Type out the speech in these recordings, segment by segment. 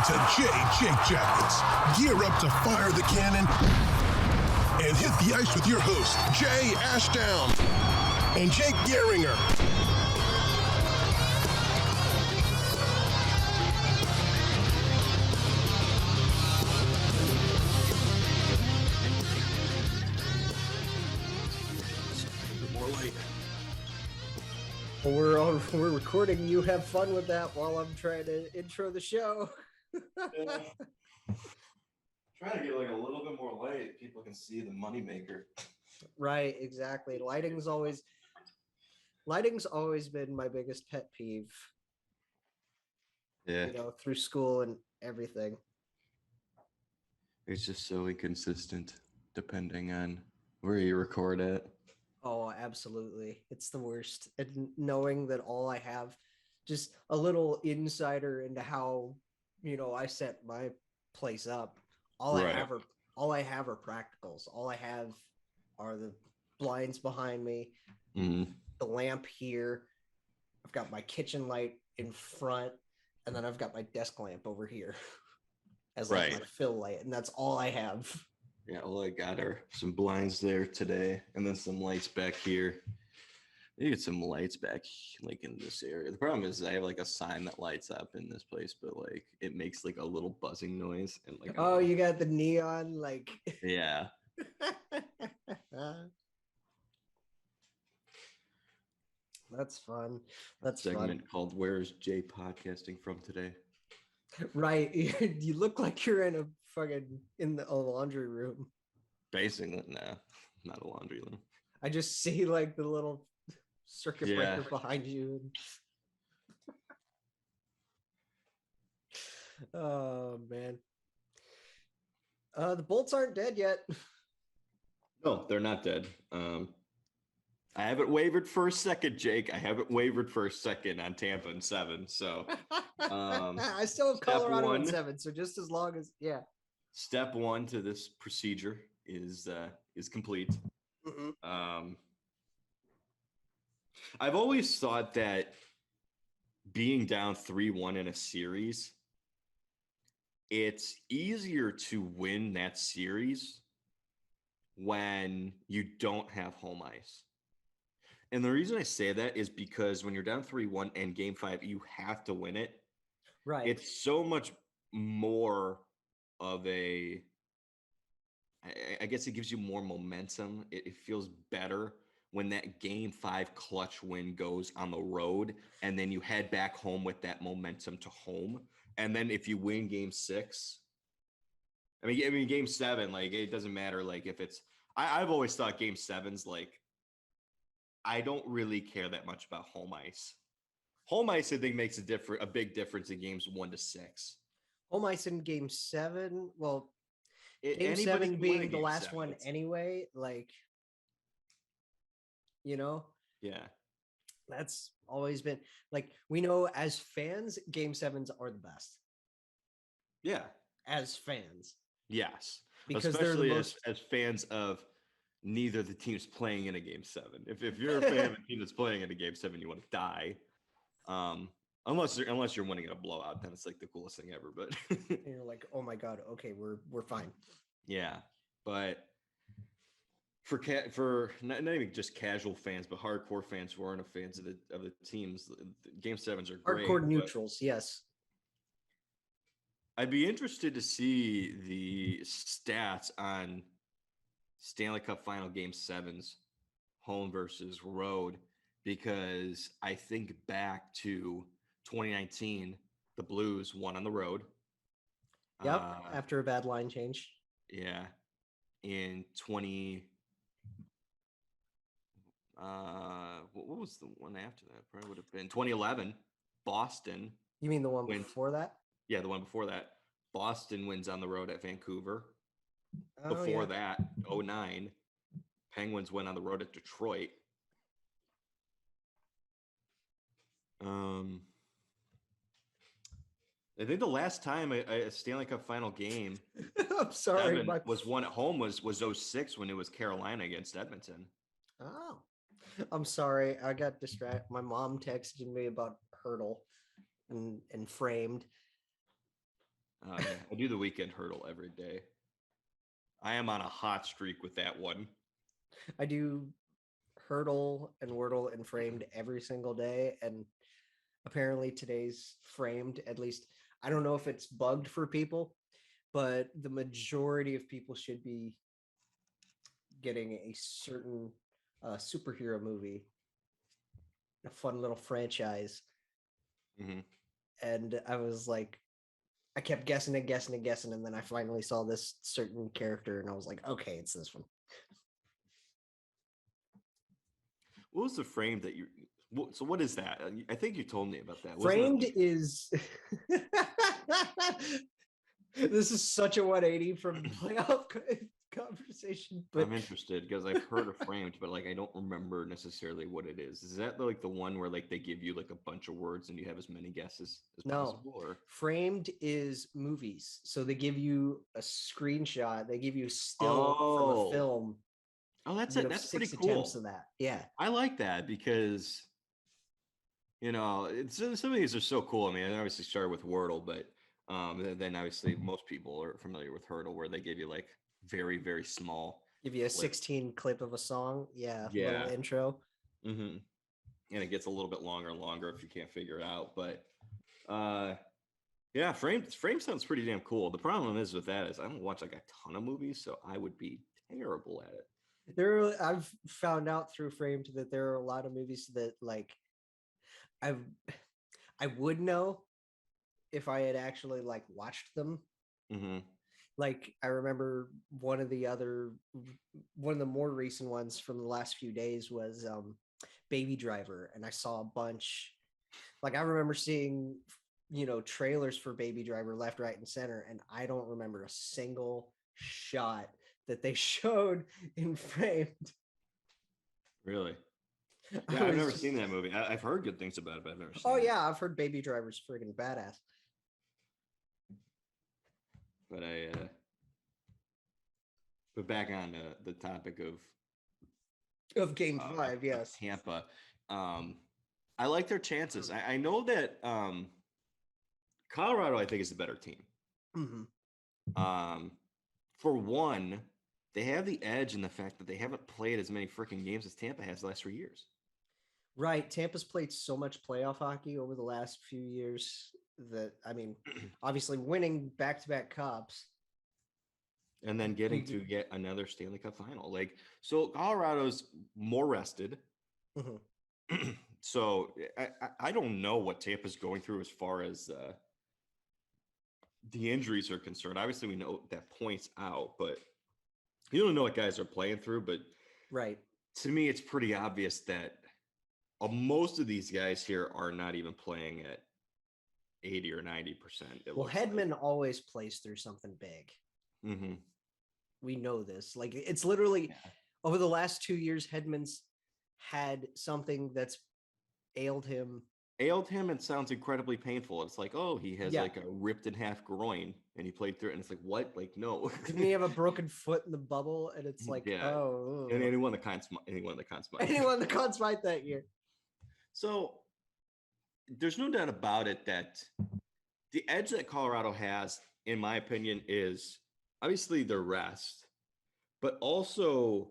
to Jake Jackets. Gear up to fire the cannon and hit the ice with your host, Jay Ashdown and Jake Gehringer. We're recording. You have fun with that while I'm trying to intro the show. Trying to get like a little bit more light. People can see the moneymaker. Right, exactly. Lighting's always been my biggest pet peeve. Yeah, Through school and everything. it's just so inconsistent depending on where you record at. Oh, absolutely. It's the worst. And knowing that all I have, just a little insider into how, I set my place up. All I have are practicals. All I have are the blinds behind me, the lamp here. I've got my kitchen light in front, and then I've got my desk lamp over here as like my fill light, and that's all I have. Yeah, all I got are some blinds there today, and then some lights back here. You get some lights back like in this area. The problem is I have like a sign that lights up in this place, but like it makes like a little buzzing noise and like. Oh, you got the neon like. Yeah. That's fun. That's segment fun. Called "Where's Jay Podcasting From Today?" Right, you look like you're in a laundry room. Basically, no, not a laundry room. I just see like the little circuit breaker behind you. Oh man. The Bolts aren't dead yet. No, they're not dead. I haven't wavered for a second, Jake. I haven't wavered for a second on Tampa in 7. So I still have Colorado in 7. So just as long as Step 1 to this procedure is complete. Mm-hmm. I've always thought that being down 3-1 in a series, it's easier to win that series when you don't have home ice. And the reason I say that is because when you're down 3-1 and game 5, you have to win it. Right. It's so much more of I guess it gives you more momentum. It feels better when that game 5 clutch win goes on the road and then you head back home with that momentum to home. And then if you win game 6, I mean game 7, like it doesn't matter. Like if it's, I've always thought game 7's like, I don't really care that much about home ice. Home ice, I think, makes a big difference in games 1 to 6. Home ice in game 7. Well, game 7 being the last one anyway, like, Yeah. That's always been like, we know as fans, game 7s are the best. Yeah. As fans. Yes. Because especially they're the as fans of neither the teams playing in a game 7. If you're a fan of a team that's playing in a game 7, you want to die. Unless you're winning in a blowout, then it's like the coolest thing ever. But and you're like, oh my god, okay, we're fine. Yeah, but for not even just casual fans, but hardcore fans who aren't fans of the teams, the game 7s are great. Hardcore neutrals, yes. I'd be interested to see the stats on Stanley Cup Final game 7s, home versus road, because I think back to 2019, the Blues won on the road. Yep, after a bad line change. Yeah. In 20 what was the one after that? Probably would have been 2011, Boston. You mean the one before that? Yeah, the one before that. Boston wins on the road at Vancouver. Oh, before that, 2009, Penguins went on the road at Detroit. I think the last time a Stanley Cup Final game I'm sorry, was won at home was 06 when it was Carolina against Edmonton. Oh, I'm sorry. I got distracted. My mom texted me about Hurdle and Framed. I do the weekend hurdle every day. I am on a hot streak with that one. I do hurdle and wordle and framed every single day, and apparently today's framed. At least I don't know if it's bugged for people, but the majority of people should be getting a certain superhero movie, a fun little franchise. Mm-hmm. And I was like, I kept guessing and guessing and guessing, and then I finally saw this certain character, and I was like, okay, it's this one. What was the frame that you? So what is that? I think you told me about that. Framed is. This is such a 180 from playoff conversation. But I'm interested because I've heard of framed, but like I don't remember necessarily what it is. Is that like the one where like they give you like a bunch of words and you have as many guesses as possible? Or framed is movies. So they give you a screenshot. They give you still from a film. Oh, that's it. That's pretty cool. Attempts of that. Yeah, I like that because some of these are so cool. I mean, I obviously started with Wordle, but then obviously most people are familiar with Hurdle, where they give you like very, very small. Give you a 16 clip of a song. Yeah. Little intro. Mm-hmm. And it gets a little bit longer and longer if you can't figure it out. But frame sounds pretty damn cool. The problem is with that is I don't watch like a ton of movies, so I would be terrible at it. I've found out through Framed that there are a lot of movies that like I would know if I had actually like watched them. Mm-hmm. Like I remember one of the more recent ones from the last few days was Baby Driver, and I saw a bunch. Like I remember seeing trailers for Baby Driver left, right, and center, and I don't remember a single shot that they showed in Framed. Really? Yeah, I've never seen that movie. I've heard good things about it, but I've never seen it. Yeah, I've heard Baby Driver's friggin' badass. But back on the topic of Game 5, yes. Tampa. I like their chances. I know that Colorado, I think, is a better team. Mm-hmm. For one, they have the edge in the fact that they haven't played as many freaking games as Tampa has the last 3 years. Right. Tampa's played so much playoff hockey over the last few years that, I mean, obviously winning back-to-back cups. And then getting to get another Stanley Cup final. Like, so Colorado's more rested. Mm-hmm. So I don't know what Tampa's going through as far as the injuries are concerned. Obviously, we know that points out, but you don't know what guys are playing through. But right, to me, it's pretty obvious that most of these guys here are not even playing at 80 or 90%. Well, Hedman always plays through something big. Mm-hmm. We know this. Like, it's literally over the last 2 years, Hedman's had something that's ailed him. And sounds incredibly painful. It's like, oh, he has like a ripped in half groin and he played through it. And it's like, what? Like, no. Didn't he have a broken foot in the bubble? And it's like, oh. And he won the Conn Smythe. And he won the Conn Smythe that year. So there's no doubt about it that the edge that Colorado has, in my opinion, is obviously their rest, but also,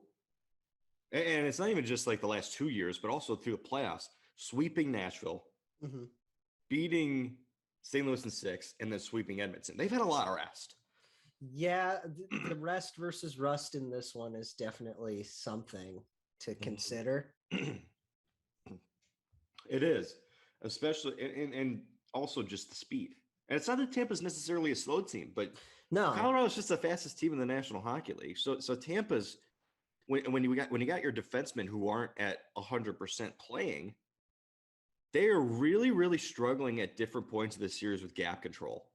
and it's not even just like the last 2 years, but also through the playoffs, sweeping Nashville, mm-hmm. beating St. Louis in 6, and then sweeping Edmonton. They've had a lot of rest. Yeah, the rest versus rust in this one is definitely something to consider. It is, especially, and also just the speed. And it's not that Tampa's necessarily a slow team, but no, Colorado's just the fastest team in the National Hockey League. So Tampa's when you got your defensemen who aren't at 100% playing, they are really, really struggling at different points of the series with gap control.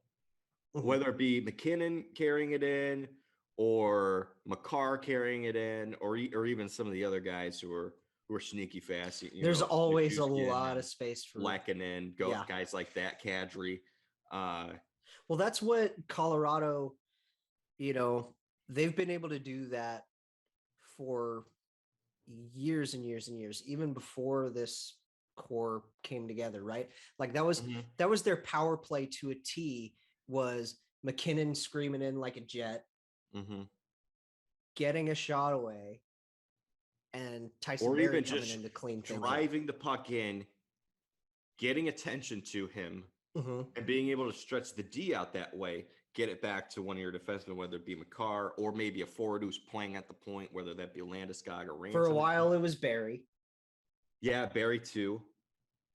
Mm-hmm. Whether it be McKinnon carrying it in, or Makar carrying it in, or even some of the other guys who are sneaky fast. There's always a lot of space for Lehkonen, guys like that, Kadri. Well, that's what Colorado, they've been able to do that for years and years and years, even before this core came together, right? Like that was their power play to a T, was McKinnon screaming in like a jet, Mm-hmm. getting a shot away, and Tyson Or Berry even coming just in to clean things up. driving the puck in, getting attention to him, Mm-hmm. and being able to stretch the D out that way, get it back to one of your defensemen, whether it be McCarr or maybe a forward who's playing at the point, whether that be Landeskog or Ransom. For a while, it was Berry. Yeah, Barry too.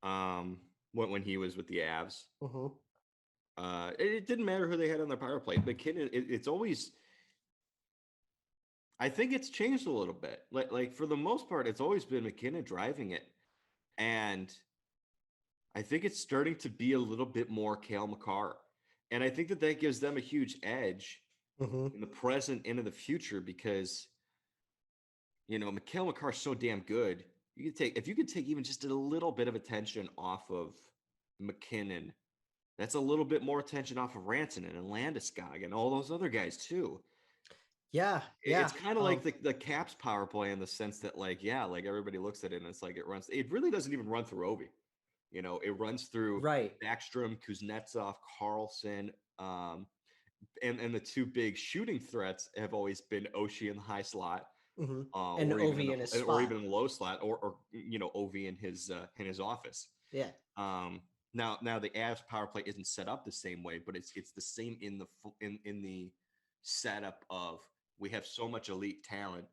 When he was with the Avs. Mm-hmm. It didn't matter who they had on their power play. McKinnon, it's always. I think it's changed a little bit. Like for the most part, it's always been McKinnon driving it, and I think it's starting to be a little bit more Cale Makar, and I think that gives them a huge edge in the present and in the future because Cale Makar is so damn good. If you could take even just a little bit of attention off of McKinnon, that's a little bit more attention off of Rantanen and Landeskog and all those other guys too. Yeah. It's kind of like the Caps power play in the sense that like everybody looks at it and it's like it really doesn't even run through Ovi. It runs through Backstrom, Kuznetsov, Carlson, and the two big shooting threats have always been Oshie in the high slot, and Ovi in his spot, or even in the low slot, or Ovi in his office. Yeah. Now the Avs power play isn't set up the same way, but it's the same in the setup of we have so much elite talent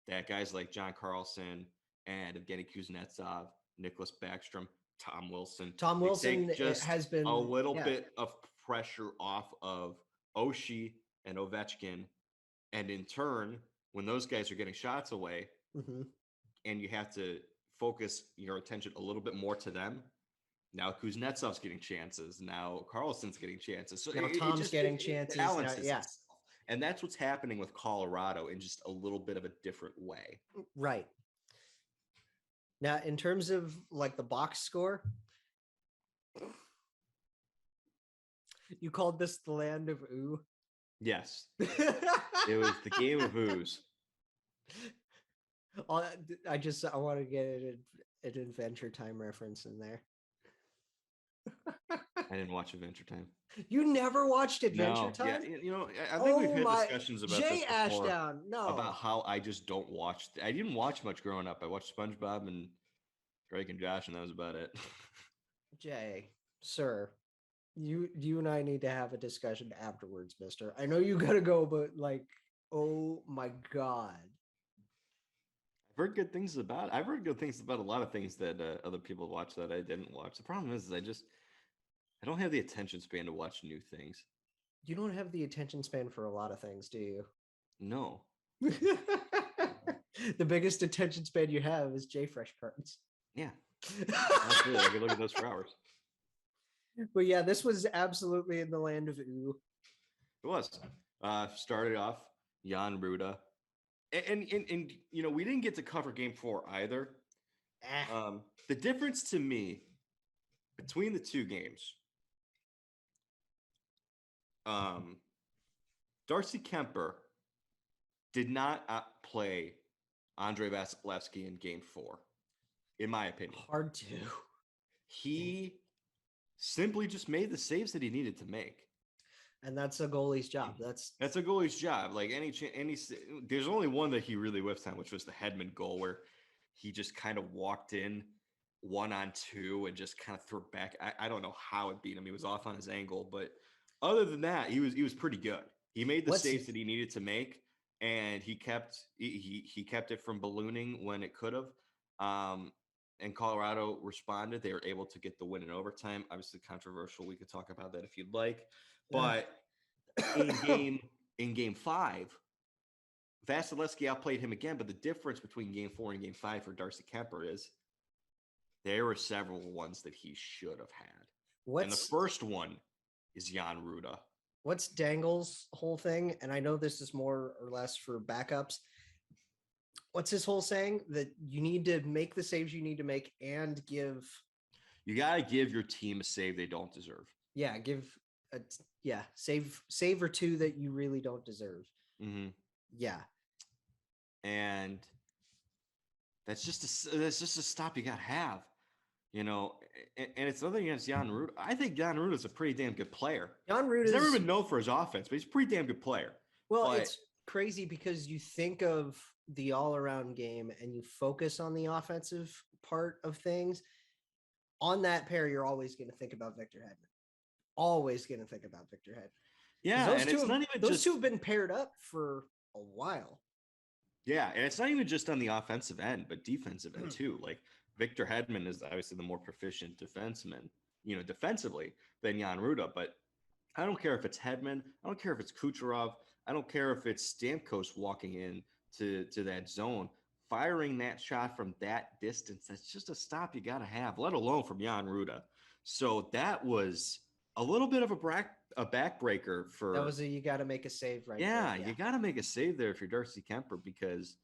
that guys like John Carlson and Evgeny Kuznetsov, Nicholas Backstrom, Tom Wilson has been a little bit of pressure off of Oshie and Ovechkin, and in turn, when those guys are getting shots away, and you have to focus your attention a little bit more to them. Now Kuznetsov's getting chances. Now Carlson's getting chances. So now Tom's getting chances. Itself. And that's what's happening with Colorado in just a little bit of a different way. Right. Now, in terms of like the box score, you called this the land of ooh? Yes. It was the game of ooze. I want to get an Adventure Time reference in there. I didn't watch Adventure Time. You never watched Adventure Time? Yeah, I think we've had discussions about this before. Ashdown, no. About how I just don't watch. I didn't watch much growing up. I watched SpongeBob and Drake and Josh, and that was about it. Jay, sir, you and I need to have a discussion afterwards, mister. I know you gotta go, but like, oh my God. I've heard good things about a lot of things that other people watch that I didn't watch. The problem is I don't have the attention span to watch new things. You don't have the attention span for a lot of things, do you? No. The biggest attention span you have is J-Fresh cards. Yeah. Absolutely. I could look at those for hours. But yeah, this was absolutely in the land of ooh. It was. Started off Jan Ruda. And we didn't get to cover game 4 either. The difference to me between the two games, Darcy Kemper did not outplay Andrei Vasilevsky in game 4, in my opinion. Hard to. He simply just made the saves that he needed to make. And that's a goalie's job. That's a goalie's job. Like there's only one that he really whiffed on, which was the Hedman goal, where he just kind of walked in 1-on-2 and just kind of threw it back. I don't know how it beat him. He was off on his angle, but other than that, he was pretty good. He made the saves that he needed to make, and he kept it from ballooning when it could have. And Colorado responded. They were able to get the win in overtime. Obviously controversial. We could talk about that if you'd like. But in game 5, Vasilevsky outplayed him again. But the difference between game 4 and game 5 for Darcy Kemper is there were several ones that he should have had. And the first one is Jan Ruda. What's Dangle's whole thing? And I know this is more or less for backups. What's his whole saying? That you need to make the saves you need to make and give. You got to give your team a save they don't deserve. Yeah, save or two that you really don't deserve. Mm-hmm. Yeah, and that's just a stop you got to have, and it's nothing against Jan Rutta. I think Jan Rutta is a pretty damn good player. Jan Rutta He's never is been known for his offense, but he's a pretty damn good player. well. But, It's crazy because you think of the all-around game and you focus on the offensive part of things. On that pair, you're always going to think about Victor Hedman. Always going to think about Victor Hedman. yeah, and it's not even those two have been paired up for a while. Yeah, and it's not even just on the offensive end, but defensive end too. Like Victor Hedman is obviously the more proficient defenseman, defensively than Jan Rutta. But I don't care if it's Hedman. I don't care if it's Kucherov. I don't care if it's Stamkos walking in to that zone, firing that shot from that distance. That's just a stop you got to have, let alone from Jan Rutta. So that was a little bit of a backbreaker for. That was you got to make a save right there. Yeah, you got to make a save there if you're Darcy Kemper, because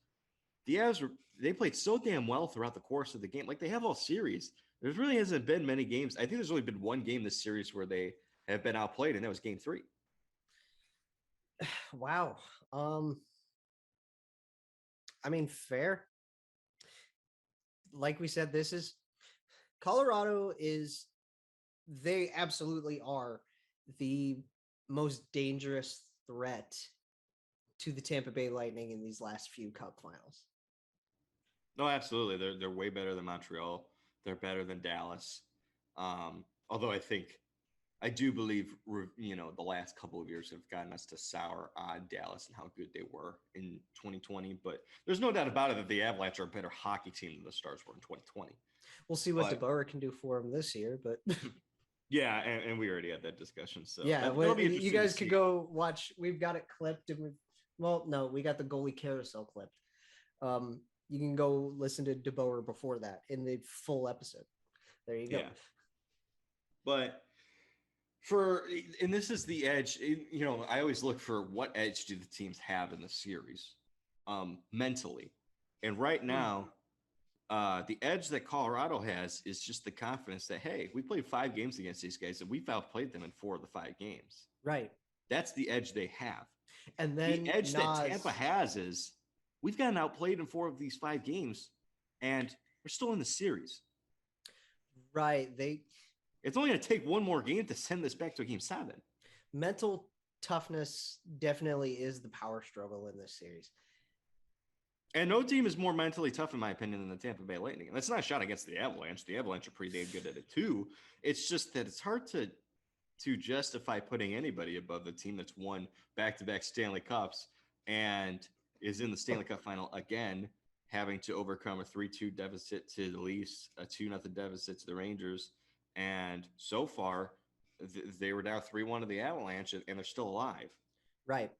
the Avs they played so damn well throughout the course of the game. Like they have all series. There really hasn't been many games. I think there's only been one game this series where they have been outplayed, and that was Game 3. Wow. I mean, fair. Like we said, Colorado they absolutely are the most dangerous threat to the Tampa Bay Lightning in these last few Cup finals. No, absolutely. They're way better than Montreal. They're better than Dallas. Although I do believe, the last couple of years have gotten us to sour on Dallas and how good they were in 2020. But there's no doubt about it that the Avalanche are a better hockey team than the Stars were in 2020. We'll see what DeBoer can do for them this year, but yeah, and we already had that discussion. So yeah, you guys could go watch. We've got it clipped, and we got the goalie carousel clipped. You can go listen to DeBoer before that in the full episode. There you go. Yeah. But and this is the edge. I always look for what edge do the teams have in the series, mentally, and right now. The edge that Colorado has is just the confidence that, hey, we played 5 games against these guys and we've outplayed them in 4 of the 5 games. Right. That's the edge they have. And then the edge that Tampa has is we've gotten outplayed in 4 of these 5 games and we're still in the series. Right. It's only going to take one more game to send this back to a Game 7. Mental toughness definitely is the power struggle in this series. And no team is more mentally tough, in my opinion, than the Tampa Bay Lightning. And that's not a shot against the Avalanche. The Avalanche are pretty damn good at it, too. It's just that it's hard to justify putting anybody above the team that's won back-to-back Stanley Cups and is in the Stanley Cup Final again, having to overcome a 3-2 deficit to the Leafs, a 2-0 deficit to the Rangers. And so far, they were down 3-1 to the Avalanche, and they're still alive. Right.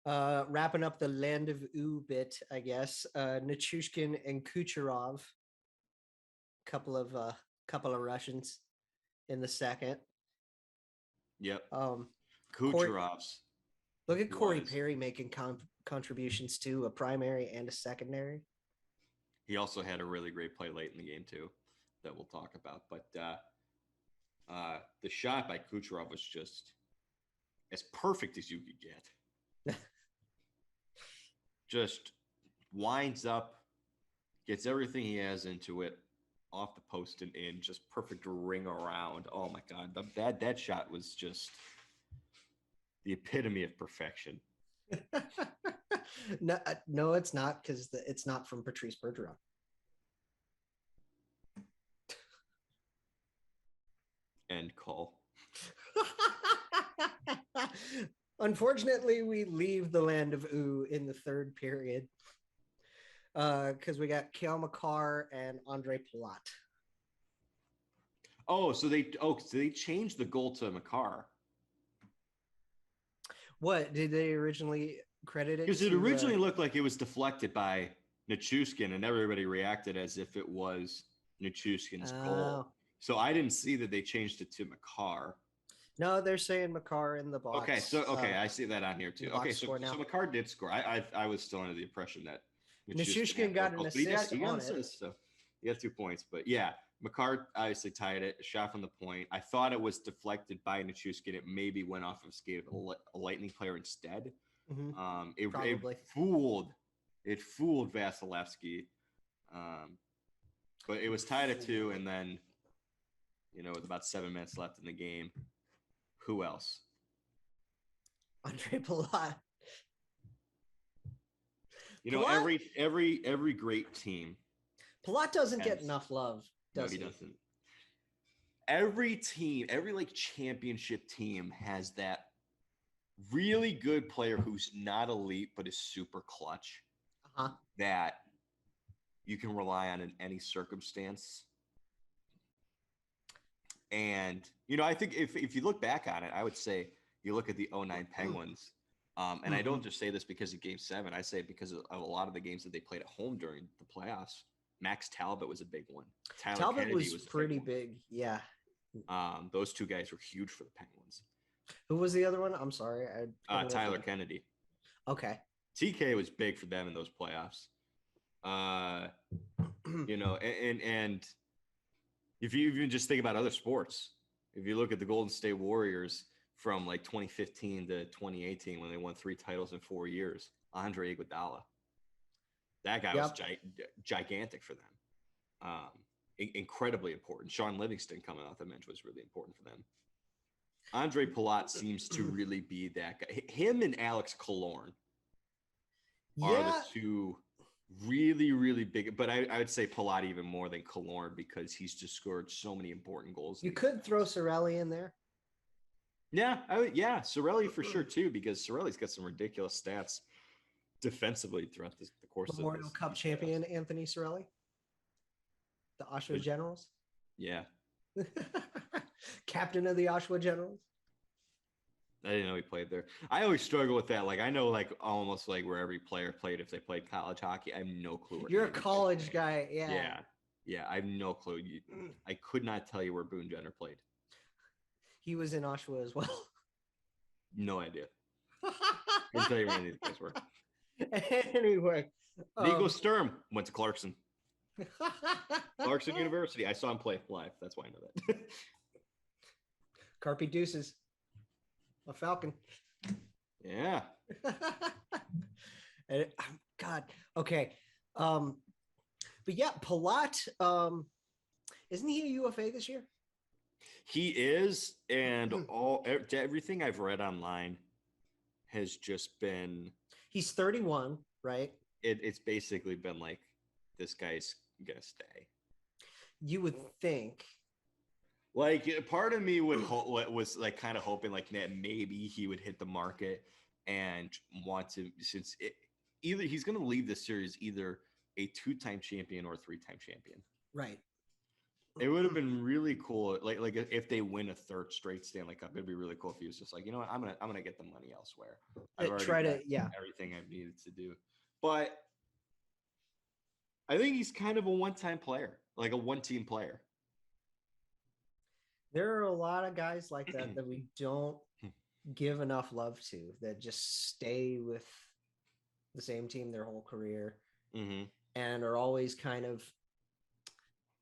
Wrapping up the land of ooh bit, I guess. Nichushkin and Kucherov, couple of Russians in the second. Yep. Kucherov's. Look at Corey Perry making contributions to a primary and a secondary. He also had a really great play late in the game too, that we'll talk about. But the shot by Kucherov was just as perfect as you could get. Just winds up, gets everything he has into it, off the post and in, just perfect ring around. Oh my God, that shot was just the epitome of perfection. No, it's not, because it's not from Patrice Bergeron. End call. Unfortunately, we leave the land of ooh in the third period because we got Kale McCarr and Andre Palat. So they changed the goal to McCarr. What did they originally credit it? Because it originally looked like it was deflected by Nichushkin, and everybody reacted as if it was Nichushkin's goal. So I didn't see that they changed it to McCarr. No, they're saying McCarr in the box. Okay, I see that on here too. Okay, so McCarr did score. I was still under the impression that Nichushkin got an assist on it. So he got 2 points, but yeah, McCarr obviously tied it. A shot from the point. I thought it was deflected by Nichushkin. It maybe went off of skate of a Lightning player instead. Mm-hmm. It fooled Vasilevsky, but it was tied at 2, and then with about 7 minutes left in the game. Who else? Andre Palat. Every great team. Palat doesn't get enough love, does he? No, he doesn't. Every team, every championship team has that really good player who's not elite but is super clutch. That you can rely on in any circumstance. And I think if you look back on it, I would say you look at the 2009 Penguins. And I don't just say this because of Game 7. I say it because of a lot of the games that they played at home during the playoffs. Max Talbot was a big one. Talbot Kennedy was pretty big. Yeah. Those two guys were huge for the Penguins. Who was the other one? I'm sorry. Tyler Kennedy. Okay. TK was big for them in those playoffs. And if you even just think about other sports, if you look at the Golden State Warriors from 2015 to 2018 when they won 3 titles in 4 years, Andre Iguodala. That guy was gigantic for them. Incredibly important. Sean Livingston coming off the bench was really important for them. Andre Palat seems to really be that guy. Him and Alex Killorn are the two really, really big. But I would say Palat even more than Killorn because he's just scored so many important goals. You could throw Cirelli in there. Yeah, Cirelli for sure too, because Cirelli's got some ridiculous stats defensively throughout the course of Memorial Cup champion Anthony Cirelli, the Oshawa Generals. Yeah, captain of the Oshawa Generals. I didn't know he played there. I always struggle with that. I know almost where every player played if they played college hockey. I have no clue. You're a college guy, yeah. Yeah. I have no clue. I could not tell you where Boone Jenner played. He was in Oshawa as well. No idea. I'll tell you where any of these guys were. Anyway. Nico Sturm went to Clarkson. Clarkson University. I saw him play live. That's why I know that. Carpe Deuces. A Falcon. Yeah. God. Okay. But yeah, Palat, isn't he a UFA this year? He is, and everything I've read online has just been. He's 31, right? It's basically been this guy's gonna stay. You would think. Part of me was kind of hoping that maybe he would hit the market and want to, since either he's going to leave this series either a 2-time champion or a 3-time champion. Right. It would have been really cool. If they win a 3rd straight Stanley Cup, it'd be really cool if he was just you know what, I'm gonna get the money elsewhere. I've already everything I've needed to do. But I think he's kind of a one-time player, a one-team player. There are a lot of guys like that we don't give enough love to, that just stay with the same team their whole career and are always kind of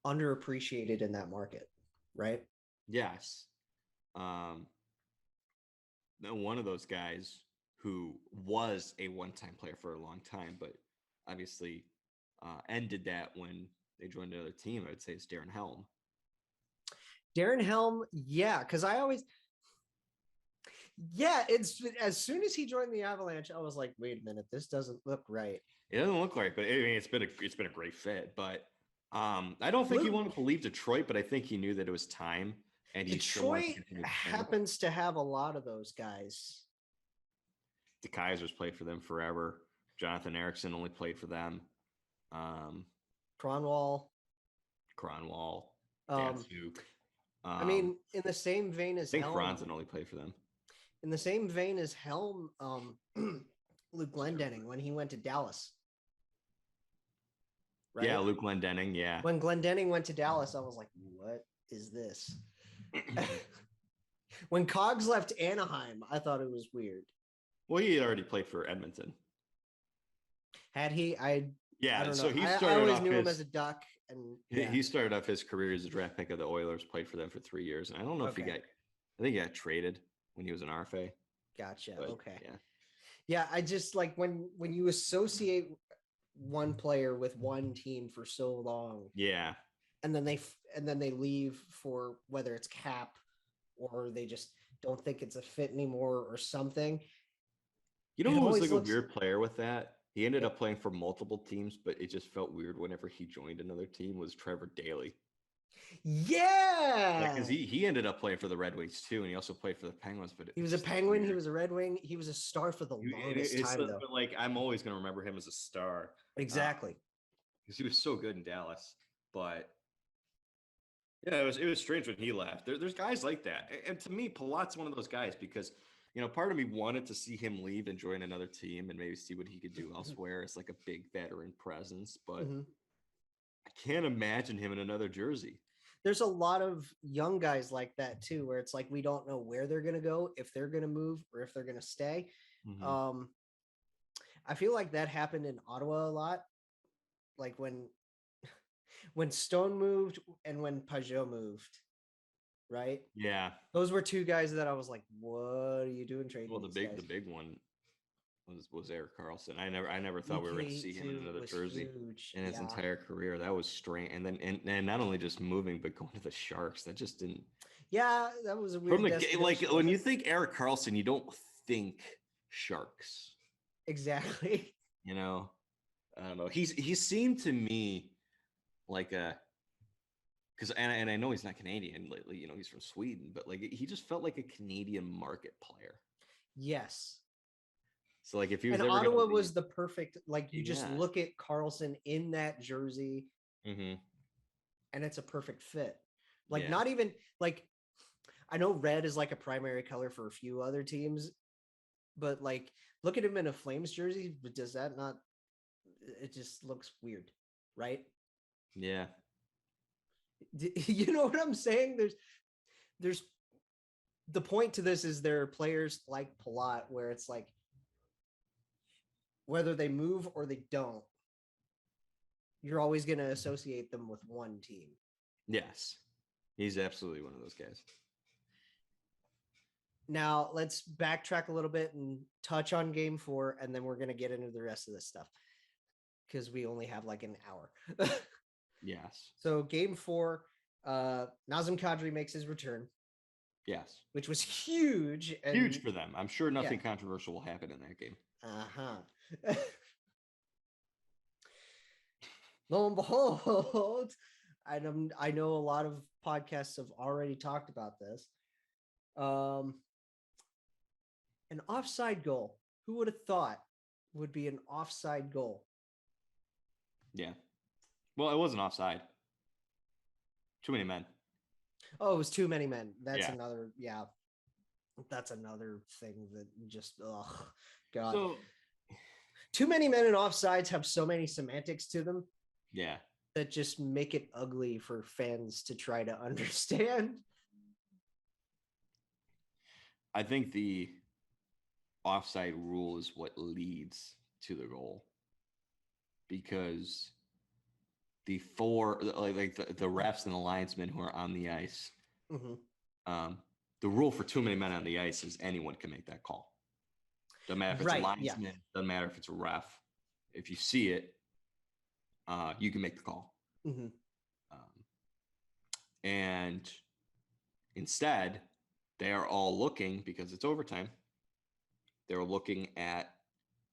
underappreciated in that market, right? Yes. One of those guys who was a one-time player for a long time, but obviously ended that when they joined another team, I would say it's Darren Helm. Darren Helm, because it's as soon as he joined the Avalanche, I was like, wait a minute, this doesn't look right. It doesn't look right, but I mean, it's been a great fit. But I don't think he wanted to leave Detroit, but I think he knew that it was time. And Detroit happens to have a lot of those guys. The Kaisers played for them forever. Jonathan Erickson only played for them. Kronwall. Datsuk. I mean, in the same vein as I think Helm, Franzen only played for them. In the same vein as Helm, Luke Glendening when he went to Dallas. Right? Yeah, Luke Glendening, yeah. When Glendening went to Dallas, I was like, what is this? When Cogs left Anaheim, I thought it was weird. Well, he had already played for Edmonton. Had he? I don't know. So he started I always knew him as a Duck. And he started off his career as a draft pick of the Oilers, played for them for 3 years. And I don't know if I think he got traded when he was an RFA. Gotcha. But, okay. Yeah. I just when you associate one player with one team for so long. Yeah. and then they leave for whether it's cap or they just don't think it's a fit anymore or something. You know who was like a weird player with that? He ended up playing for multiple teams, but it just felt weird whenever he joined another team, was Trevor Daley. Yeah. Because he ended up playing for the Red Wings too, and he also played for the Penguins. But he was a Penguin, weird. He was a Red Wing, he was a star for the longest time, though. But like, I'm always going to remember him as a star. Exactly. Because he was so good in Dallas. But yeah, it was strange when he left. There's guys like that. And to me, Palat's one of those guys because, you know, part of me wanted to see him leave and join another team and maybe see what he could do elsewhere as like a big veteran presence. But I can't imagine him in another jersey. There's a lot of young guys like that too, where it's like, we don't know where they're going to go, if they're going to move or if they're going to stay. I feel like that happened in Ottawa a lot. Like when Stone moved and when Pajot moved, right? Yeah. Those were two guys that I was like, what are you doing trading? Well, the big one was Erik Karlsson. I never thought we were going to see him in another jersey in his entire career. That was strange. And then and not only just moving, but going to the Sharks. That just didn't. Yeah, that was a weird. From the like when you think Erik Karlsson, you don't think Sharks. Exactly. You know, I don't know. He seemed to me like a, because and I know he's not Canadian lately. You know, he's from Sweden, but like he just felt like a Canadian market player. Yes. So like if he was and Ottawa was the perfect, like you just look at Karlsson in that jersey, and it's a perfect fit. Like not even like, I know red is like a primary color for a few other teams, but like look at him in a Flames jersey. But does that not? It just looks weird, right? Yeah. You know what I'm saying? There's the point to this is there are players like Palat where it's like, whether they move or they don't, you're always going to associate them with one team. Yes. He's absolutely one of those guys. Now, let's backtrack a little bit and touch on Game 4, and then we're going to get into the rest of this stuff because we only have like an hour. Yes. So Game 4, Nazem Kadri makes his return. Yes. Which was huge. Huge for them. I'm sure nothing controversial will happen in that game. Lo and behold, I know a lot of podcasts have already talked about this. An offside goal. Who would have thought would be an offside goal? Yeah. Well, it wasn't offside. Too many men. Oh, it was too many men. That's another. Yeah. That's another thing that just, oh, God. So, too many men in offsides have so many semantics to them. Yeah. That just make it ugly for fans to try to understand. I think the offside rule is what leads to the goal. Because the refs and the linesmen who are on the ice, the rule for too many men on the ice is anyone can make that call. Doesn't matter if it's a linesman, doesn't matter if it's a ref. If you see it, you can make the call. And instead, they are all looking, because it's overtime, they're looking at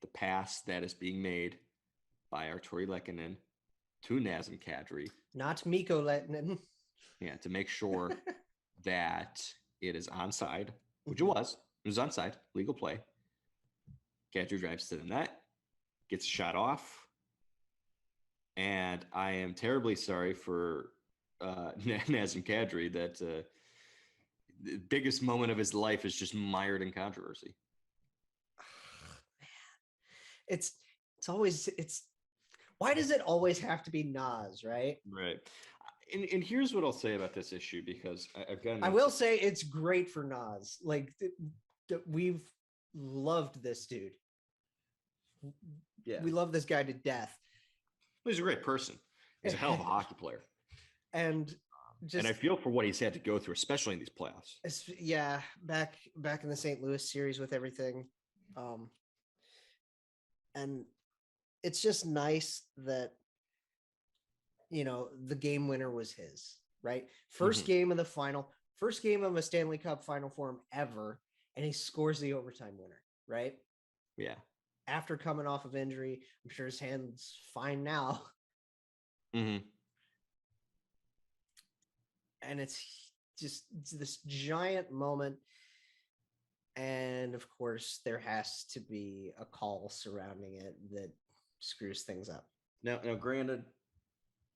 the pass that is being made by Arturi Lehkonen to Nazem Kadri. Not Mikko Lehkonen. Yeah, to make sure that it is onside, which it was. It was onside, legal play. Kadri drives to the net, gets a shot off. And I am terribly sorry for Nazem Kadri that the biggest moment of his life is just mired in controversy. It's always, why does it always have to be Nas, right? Right. And here's what I'll say about this issue, because I will say it's great for Nas. Like, we've loved this dude. Yeah. We love this guy to death. He's a great person. He's a hell of a hockey player. And I feel for what he's had to go through, especially in these playoffs. Yeah, back in the St. Louis series with everything. And it's just nice that the game winner was his, right? First game of the final, first game of a Stanley Cup final for him ever, and he scores the overtime winner, right? Yeah. After coming off of injury, I'm sure his hand's fine now. Mm-hmm. And it's this giant moment. And of course, there has to be a call surrounding it that screws things up. Now, granted,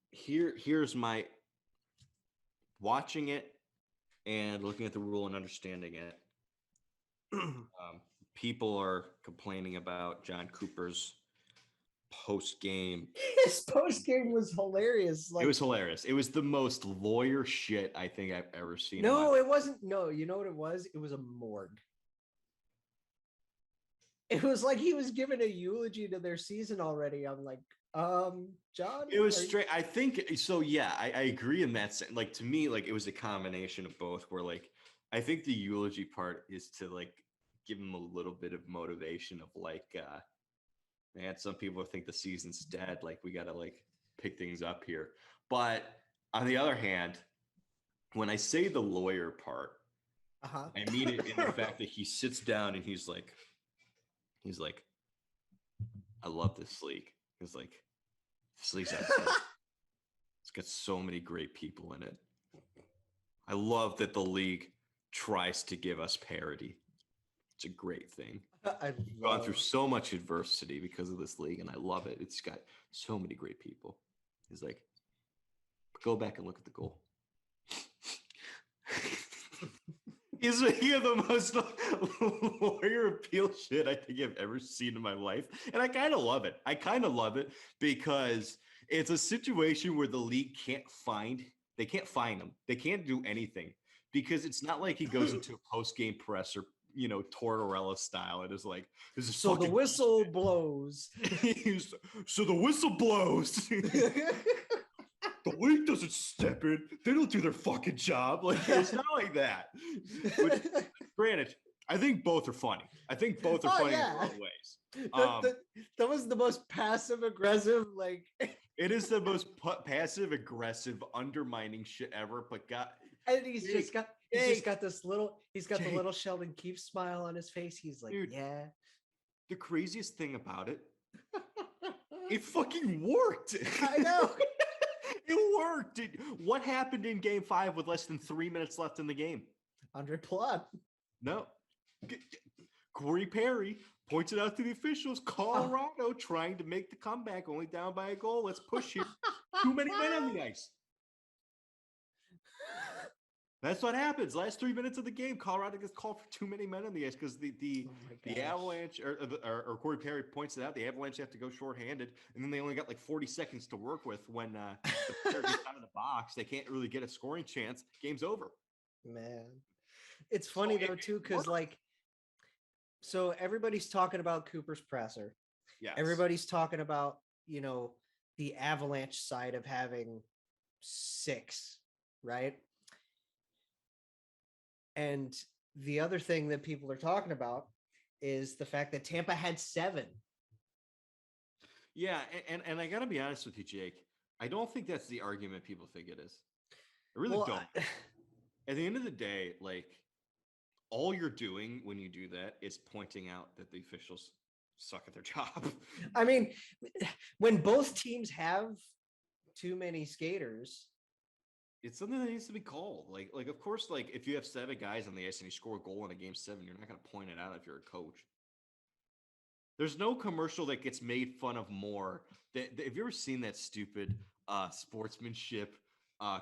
here's my watching it and looking at the rule and understanding it. People are complaining about John Cooper's post game. His post game was hilarious. It was hilarious. It was the most lawyer shit I think I've ever seen. No, it wasn't. No, you know what it was? It was a morgue. It was like he was giving a eulogy to their season already. I'm like, John. It was straight. I think so. Yeah, I agree in that sense. Like, to me, like, it was a combination of both. Where, like, I think the eulogy part is to, like, give him a little bit of motivation of, like, man, some people think the season's dead. Like, we got to, like, pick things up here. But on the other hand, when I say the lawyer part, I mean it in the fact that he sits down and he's like, I love this league. He's like, this league's outside. It's got so many great people in it. I love that the league tries to give us parity. It's a great thing. I've gone through so much adversity because of this league, and I love it. It's got so many great people. He's like, go back and look at the goal. He's the most lawyer appeal shit I think I've ever seen in my life. And I kind of love it. Because it's a situation where the league can't find him. They can't do anything because it's not like he goes into a post-game presser, Tortorella style. It is like, so the whistle blows. So the whistle blows. The league doesn't step in. They don't do their fucking job. Like, it's not like that. But, granted, I think both are funny. In their own ways. That was the most passive aggressive, like. It is the most passive aggressive, undermining shit ever. But and he's got the little Sheldon Keefe smile on his face. He's like, dude, yeah. The craziest thing about it, it fucking worked. I know. It worked. What happened in Game 5 with less than 3 minutes left in the game? Andre Palat. No. Corey Perry points it out to the officials. Colorado trying to make the comeback, only down by a goal. Let's push here. Too many men on the ice. That's what happens. Last 3 minutes of the game, Colorado gets called for too many men on the ice because the Avalanche or Corey Perry points it out. The Avalanche have to go shorthanded, and then they only got like 40 seconds to work with when the player gets out of the box. They can't really get a scoring chance. Game's over. Man, it's funny though too because so everybody's talking about Cooper's presser. Yeah, everybody's talking about the Avalanche side of having 6, right? And the other thing that people are talking about is the fact that Tampa had 7. Yeah, and I got to be honest with you, Jake. I don't think that's the argument people think it is. I really don't. At the end of the day, like, all you're doing when you do that is pointing out that the officials suck at their job. I mean, when both teams have too many skaters, it's something that needs to be called. Like, of course, like, if you have 7 guys on the ice and you score a goal in a game 7, you're not going to point it out if you're a coach. There's no commercial that gets made fun of more. Have you ever seen that stupid sportsmanship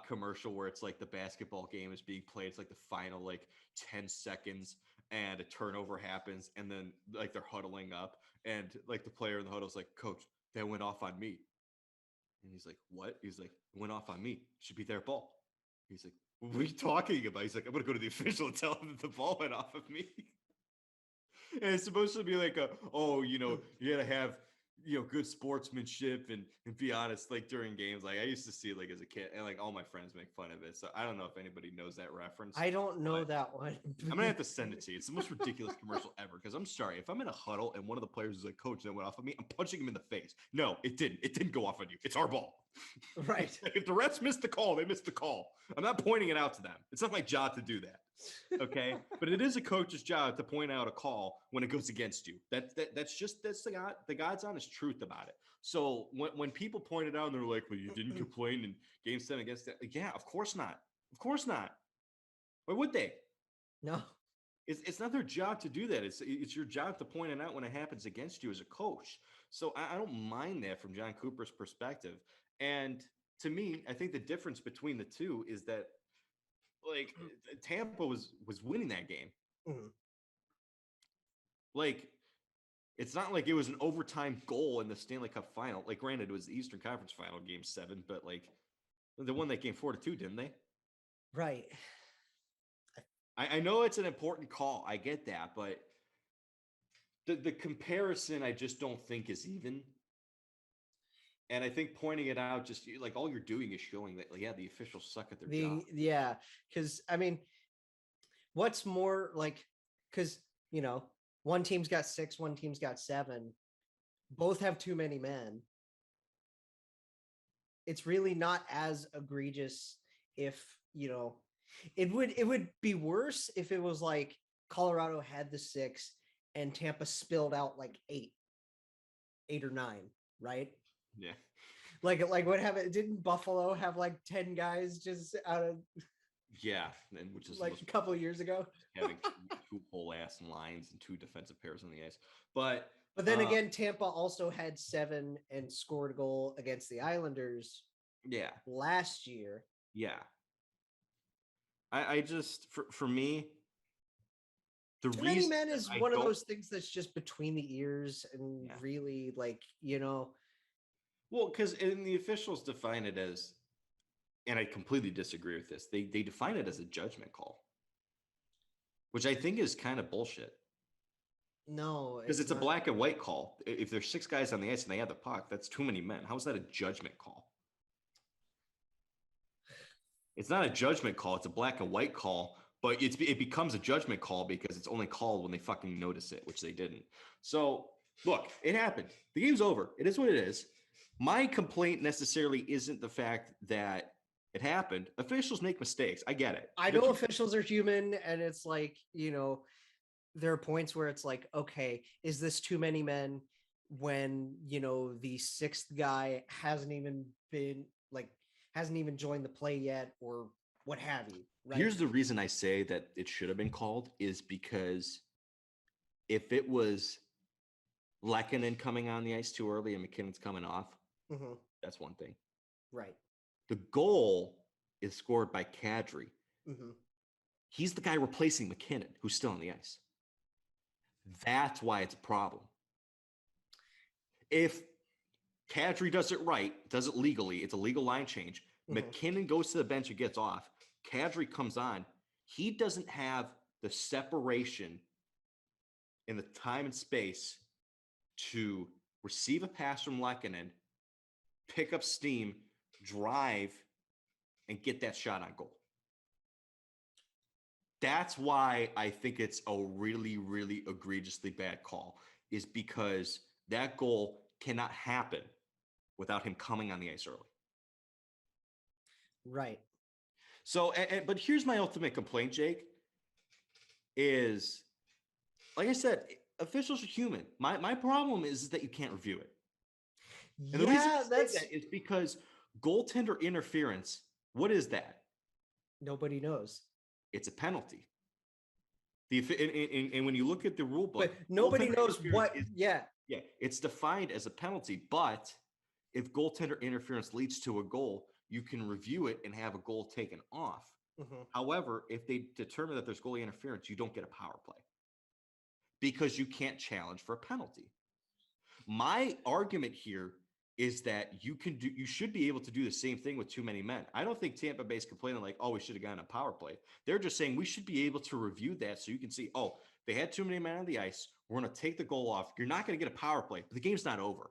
commercial where it's like the basketball game is being played? It's like the final, like, 10 seconds and a turnover happens. And then, like, they're huddling up and, like, the player in the huddle is like, coach, that went off on me. And he's like, what? He's like, it went off on me. Should be their ball. He's like, what are you talking about? He's like, I'm going to go to the official and tell him that the ball went off of me. And it's supposed to be like you got to have, good sportsmanship and be honest, like, during games. Like, I used to see it, like, as a kid, and, like, all my friends make fun of it. So I don't know if anybody knows that reference. I don't know that one. I'm going to have to send it to you. It's the most ridiculous commercial ever. Because I'm sorry, if I'm in a huddle and one of the players is like, coach, that went off of me, I'm punching him in the face. No, it didn't. It didn't go off on you. It's our ball. Right. If the refs missed the call, they missed the call. I'm not pointing it out to them. It's not my job to do that. Okay. But it is a coach's job to point out a call when it goes against you. That's the God's honest truth about it. So when people point it out and they're like, well, you didn't complain in game 7 against that. Yeah, of course not. Of course not. Why would they? No. It's not their job to do that. It's your job to point it out when it happens against you as a coach. So I don't mind that from John Cooper's perspective. And to me, I think the difference between the two is that, like, Tampa was winning that game. Mm-hmm. Like, it's not like it was an overtime goal in the Stanley Cup Final. Like, granted, it was the Eastern Conference Final, Game 7, but like, they won that game 4-2, didn't they? Right. I know it's an important call. I get that, but the comparison I just don't think is even. And I think pointing it out, just like all you're doing is showing that, like, yeah, the officials suck at their job. Yeah, because I mean, what's more like, because one team's got 6, one team's got 7. Both have too many men. It's really not as egregious if it would be worse if it was like Colorado had the 6 and Tampa spilled out like 8 or 9, right? Yeah. Like what happened? Didn't Buffalo have like 10 guys just out of? Yeah, and which is like a couple of years ago. Having two whole ass lines and 2 defensive pairs on the ice, but then again, Tampa also had 7 and scored a goal against the Islanders. Yeah, last year. Yeah, I just for me, the Too reason many men is one of those things that's just between the ears and really like Well, because the officials define it as, and I completely disagree with this. They define it as a judgment call, which I think is kind of bullshit. No, because it's a black and white call. If there's 6 guys on the ice and they have the puck, that's too many men. How is that a judgment call? It's not a judgment call. It's a black and white call, but it becomes a judgment call because it's only called when they fucking notice it, which they didn't. So look, it happened. The game's over. It is what it is. My complaint necessarily isn't the fact that it happened. Officials make mistakes. I get it. I know officials are human, and it's like, there are points where it's like, okay, is this too many men when, the 6th guy hasn't even joined the play yet or what have you. Right? Here's the reason I say that it should have been called is because if it was Lehkonen coming on the ice too early and McKinnon's coming off, that's one thing. Right. The goal is scored by Kadri. Mm-hmm. He's the guy replacing McKinnon, who's still on the ice. That's why it's a problem. If Kadri does it right, does it legally, it's a legal line change. McKinnon goes to the bench and gets off. Kadri comes on. He doesn't have the separation in the time and space to receive a pass from Lehkonen, pick up steam, drive, and get that shot on goal. That's why I think it's a really, really egregiously bad call, is because that goal cannot happen without him coming on the ice early. Right. So, but here's my ultimate complaint, Jake, is, like I said, officials are human. My problem is that you can't review it. And the reason I say that is because goaltender interference, what is that? Nobody knows. It's a penalty. And when you look at the rule book, but nobody knows what. Yeah, it's defined as a penalty. But if goaltender interference leads to a goal, you can review it and have a goal taken off. However, if they determine that there's goalie interference, you don't get a power play because you can't challenge for a penalty. My argument here is that you should be able to do the same thing with too many men. I don't think Tampa Bay's complaining like, oh, we should have gotten a power play. They're just saying we should be able to review that so you can see, oh, they had too many men on the ice. We're going to take the goal off. You're not going to get a power play, but the game's not over.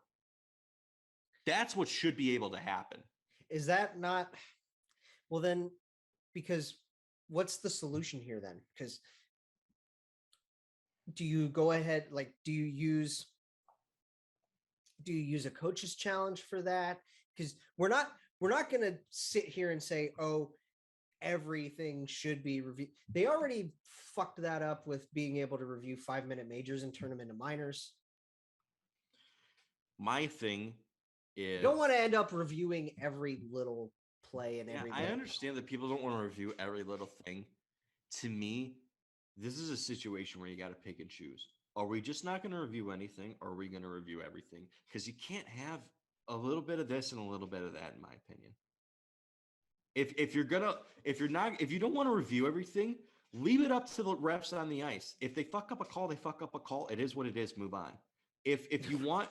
That's what should be able to happen. Is that not? Well, then, because what's the solution here then? Because do you go ahead, like, do you use a coach's challenge for that? because we're not going to sit here and say, oh, everything should be reviewed. They already fucked that up with being able to review 5-minute majors and turn them into minors. My thing is, you don't want to end up reviewing every little play and every. I understand that people don't want to review every little thing. To me, this is a situation where you got to pick and choose. Are we just not going to review anything, or are we going to review everything? Because you can't have a little bit of this and a little bit of that, in my opinion. If you don't want to review everything, leave it up to the refs on the ice. If they fuck up a call, they fuck up a call. It is what it is. Move on. If you want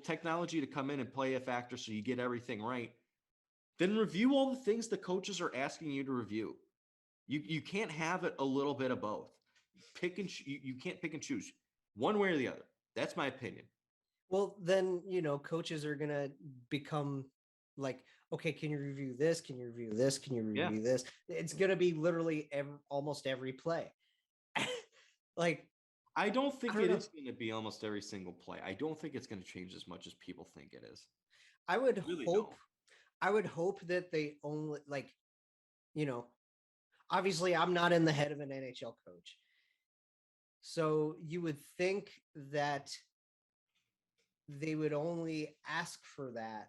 technology to come in and play a factor so you get everything right, then review all the things the coaches are asking you to review. You can't have it a little bit of both. You can't pick and choose one way or the other. That's my opinion. Well, then, coaches are going to become like, okay, can you review this? Can you review this? Can you review this? It's going to be literally almost every play. Like, I don't think it is going to be almost every single play. I don't think it's going to change as much as people think it is. I would hope that they only obviously I'm not in the head of an NHL coach. So you would think that they would only ask for that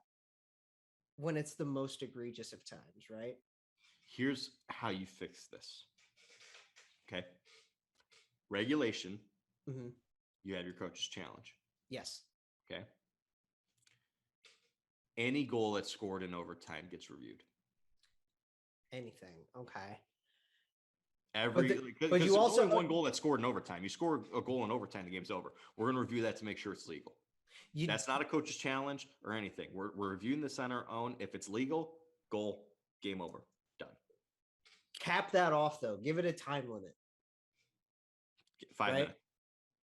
when it's the most egregious of times, right? Here's how you fix this. Okay. Regulation. Mm-hmm. You have your coach's challenge. Yes. Okay. Any goal that's scored in overtime gets reviewed. Anything. Okay. But you also one goal that's scored in overtime. You score a goal in overtime, the game's over. We're going to review that to make sure it's legal. That's not a coach's challenge or anything. We're reviewing this on our own. If it's legal, goal, game over, done. Cap that off though. Give it a time limit. 5 minutes.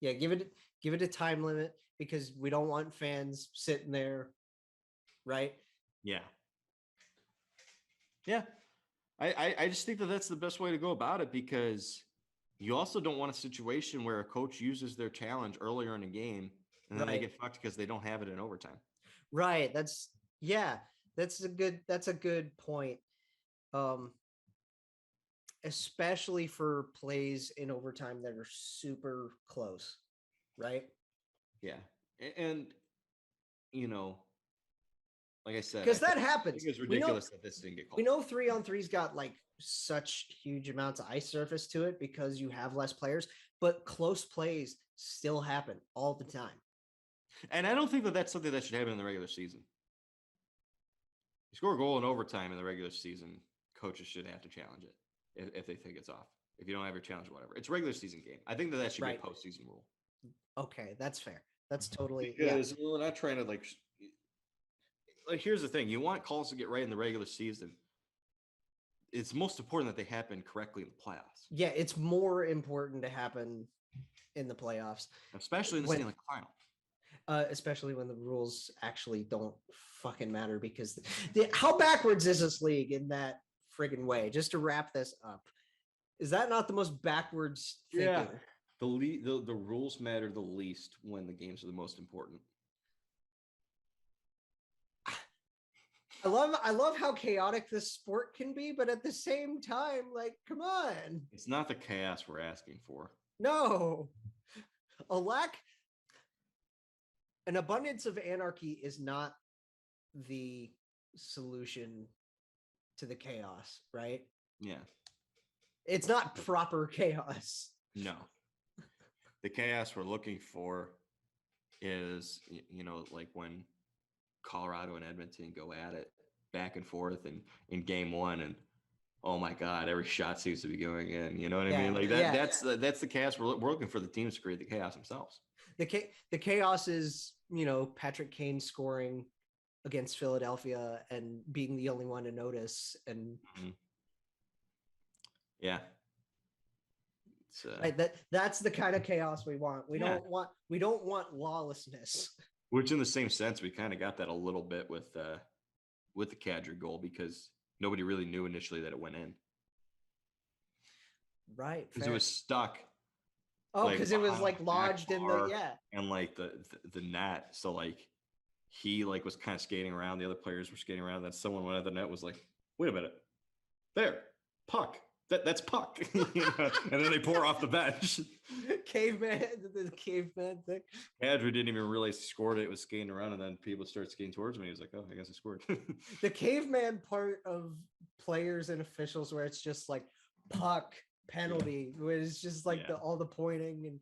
Yeah, give it a time limit because we don't want fans sitting there, right? Yeah. Yeah. I just think that that's the best way to go about it, because you also don't want a situation where a coach uses their challenge earlier in a game and then they get fucked because they don't have it in overtime. Right. That's a good point. Especially for plays in overtime that are super close, right? Yeah. And like I said, because that happens. I think it's ridiculous that this didn't get called. We know 3-on-3's got like such huge amounts of ice surface to it because you have less players, but close plays still happen all the time. And I don't think that that's something that should happen in the regular season. You score a goal in overtime in the regular season, coaches should have to challenge it if they think it's off. If you don't have your challenge, whatever. It's a regular season game. I think that should be a postseason rule. Okay, that's fair. That's totally because we're not trying to like. Here's the thing: you want calls to get right in the regular season. It's most important that they happen correctly in the playoffs. Yeah, it's more important to happen in the playoffs, especially in the Stanley Cup Final. Especially when the rules actually don't fucking matter, because how backwards is this league in that friggin' way? Just to wrap this up, is that not the most backwards thinking? Yeah, the rules matter the least when the games are the most important. I love how chaotic this sport can be, but at the same time, like, come on. It's not the chaos we're asking for. No. An abundance of anarchy is not the solution to the chaos, right? Yeah. It's not proper chaos. No. The chaos we're looking for is, like when Colorado and Edmonton go at it back and forth and in game one, and oh my God, every shot seems to be going in. You know what I mean? Like that. That's the chaos we're looking for. The teams to create the chaos themselves. The chaos is, Patrick Kane scoring against Philadelphia and being the only one to notice. And yeah, that's the kind of chaos we want. We don't want lawlessness. Which, in the same sense, we kind of got that a little bit with the Kadri goal, because nobody really knew initially that it went in. Right. Because it was stuck. Oh, because it was like lodged in the and like the net. So like he like was kind of skating around. The other players were skating around. Then someone went at the net was like, wait a minute, there, puck. That's puck. You know? And then they pour off the bench. The caveman thing. Andrew didn't even realize he scored it. It was skating around, and then people started skating towards me. He was like, oh, I guess I scored. The caveman part of players and officials where it's just like puck penalty, where it's just like all the pointing and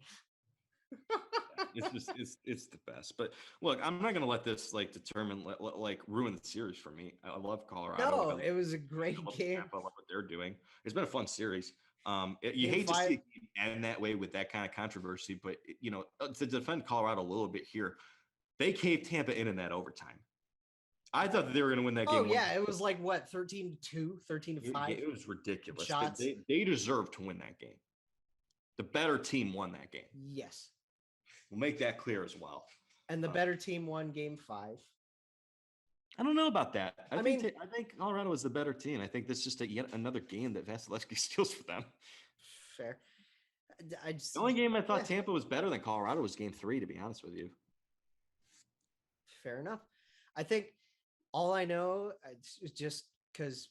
it's the best. But look, I'm not gonna let this like determine like ruin the series for me. I love Colorado. No, it was a great game. I love what they're doing. It's been a fun series. You hate to see it end that way with that kind of controversy, but you know, to defend Colorado a little bit here, they caved Tampa in that overtime. I thought that they were going to win that game. Oh yeah, it was like what, 13-2, 13-5. It was ridiculous. Shots. They deserved to win that game. The better team won that game. Yes. We'll make that clear as well. And the better team won Game 5. I don't know about that. I think Colorado was the better team. I think this is just yet another game that Vasilevsky steals for them. Fair. The only game I thought Tampa was better than Colorado was Game 3, to be honest with you. Fair enough. I think all I know is just because,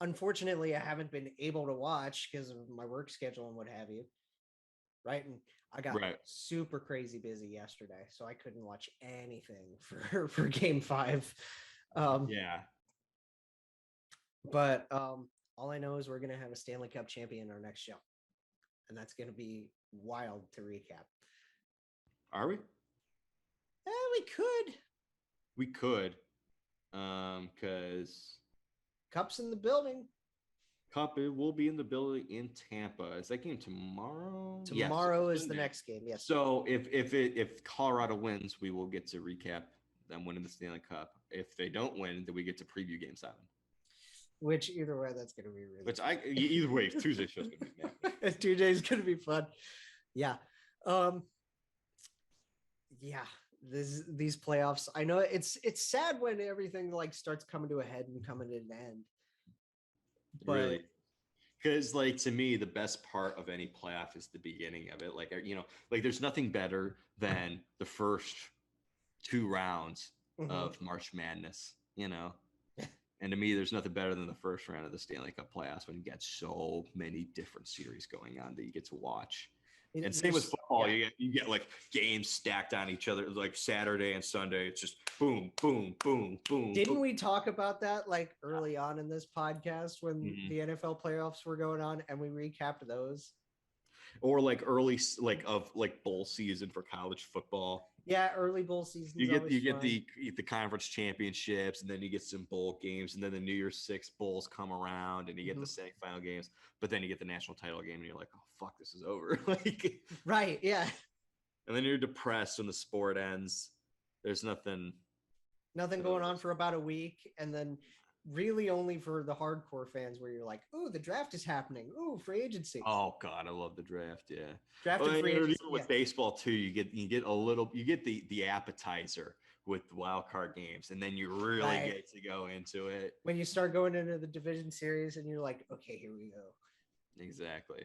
unfortunately, I haven't been able to watch because of my work schedule and what have you. Right. And I got super crazy busy yesterday, so I couldn't watch anything for Game 5. But all I know is we're going to have a Stanley Cup champion in our next show. And that's going to be wild to recap. Are we? We could. We could. Because Cup's in the building. Cup will be in the building in Tampa. Is that game tomorrow? Tomorrow is the next game. Yes. So if Colorado wins, we will get to recap them winning the Stanley Cup. If they don't win, then we get to preview Game 7. Which either way, that's going to be really. Either way, Tuesday's show's going to be mad. Tuesday's going to be fun. Yeah. Yeah. These playoffs. I know it's sad when everything like starts coming to a head and coming to an end. But really, because like to me, the best part of any playoff is the beginning of it. Like, you know, like there's nothing better than the first 2 rounds of March Madness, you know. And to me, there's nothing better than the first round of the Stanley Cup playoffs when you get so many different series going on that you get to watch. And same with football, you get like games stacked on each other, like Saturday and Sunday. It's just boom, boom, boom, boom. Didn't we talk about that like early on in this podcast when the NFL playoffs were going on and we recapped those? Or like early of bowl season for college football. Yeah, early bowl season. You get the conference championships, and then you get some bowl games, and then the New Year's Six bowls come around, and you get the semifinal games. But then you get the national title game, and you're like, "Oh fuck, this is over!" Like, right? Yeah. And then you're depressed when the sport ends. There's nothing going on for about a week, and then really only for the hardcore fans where you're like, "Ooh, the draft is happening. Ooh, free agency." Oh god, I love the draft. Yeah, draft and free agency. Even with baseball too, you get the appetizer with the wild card games, and then you really get to go into it when you start going into the division series, and you're like, "Okay, here we go." Exactly.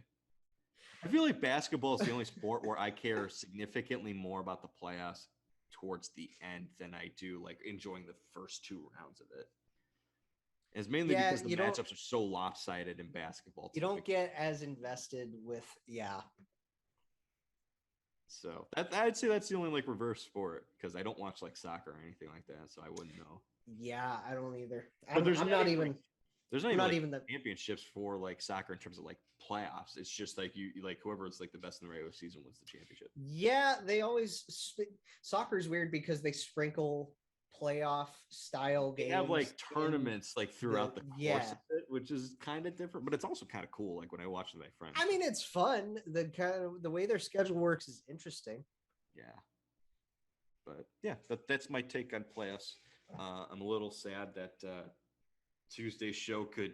I feel like basketball is the only sport where I care significantly more about the playoffs towards the end than I do like enjoying the first 2 rounds of it. It's mainly because the matchups are so lopsided in basketball. You don't get as invested with, So I'd say that's the only like reverse sport because I don't watch like soccer or anything like that, so I wouldn't know. Yeah, I don't either. There's not even the championships for like soccer in terms of like playoffs. It's just like you like whoever is like the best in the regular season wins the championship. Yeah, they always soccer is weird because they sprinkle playoff style games. They have like tournaments like throughout the course of it, which is kind of different, but it's also kind of cool. Like when I watch with my friends. I mean, it's fun. The way their schedule works is interesting. Yeah. But yeah, that's my take on playoffs. I'm a little sad that Tuesday's show could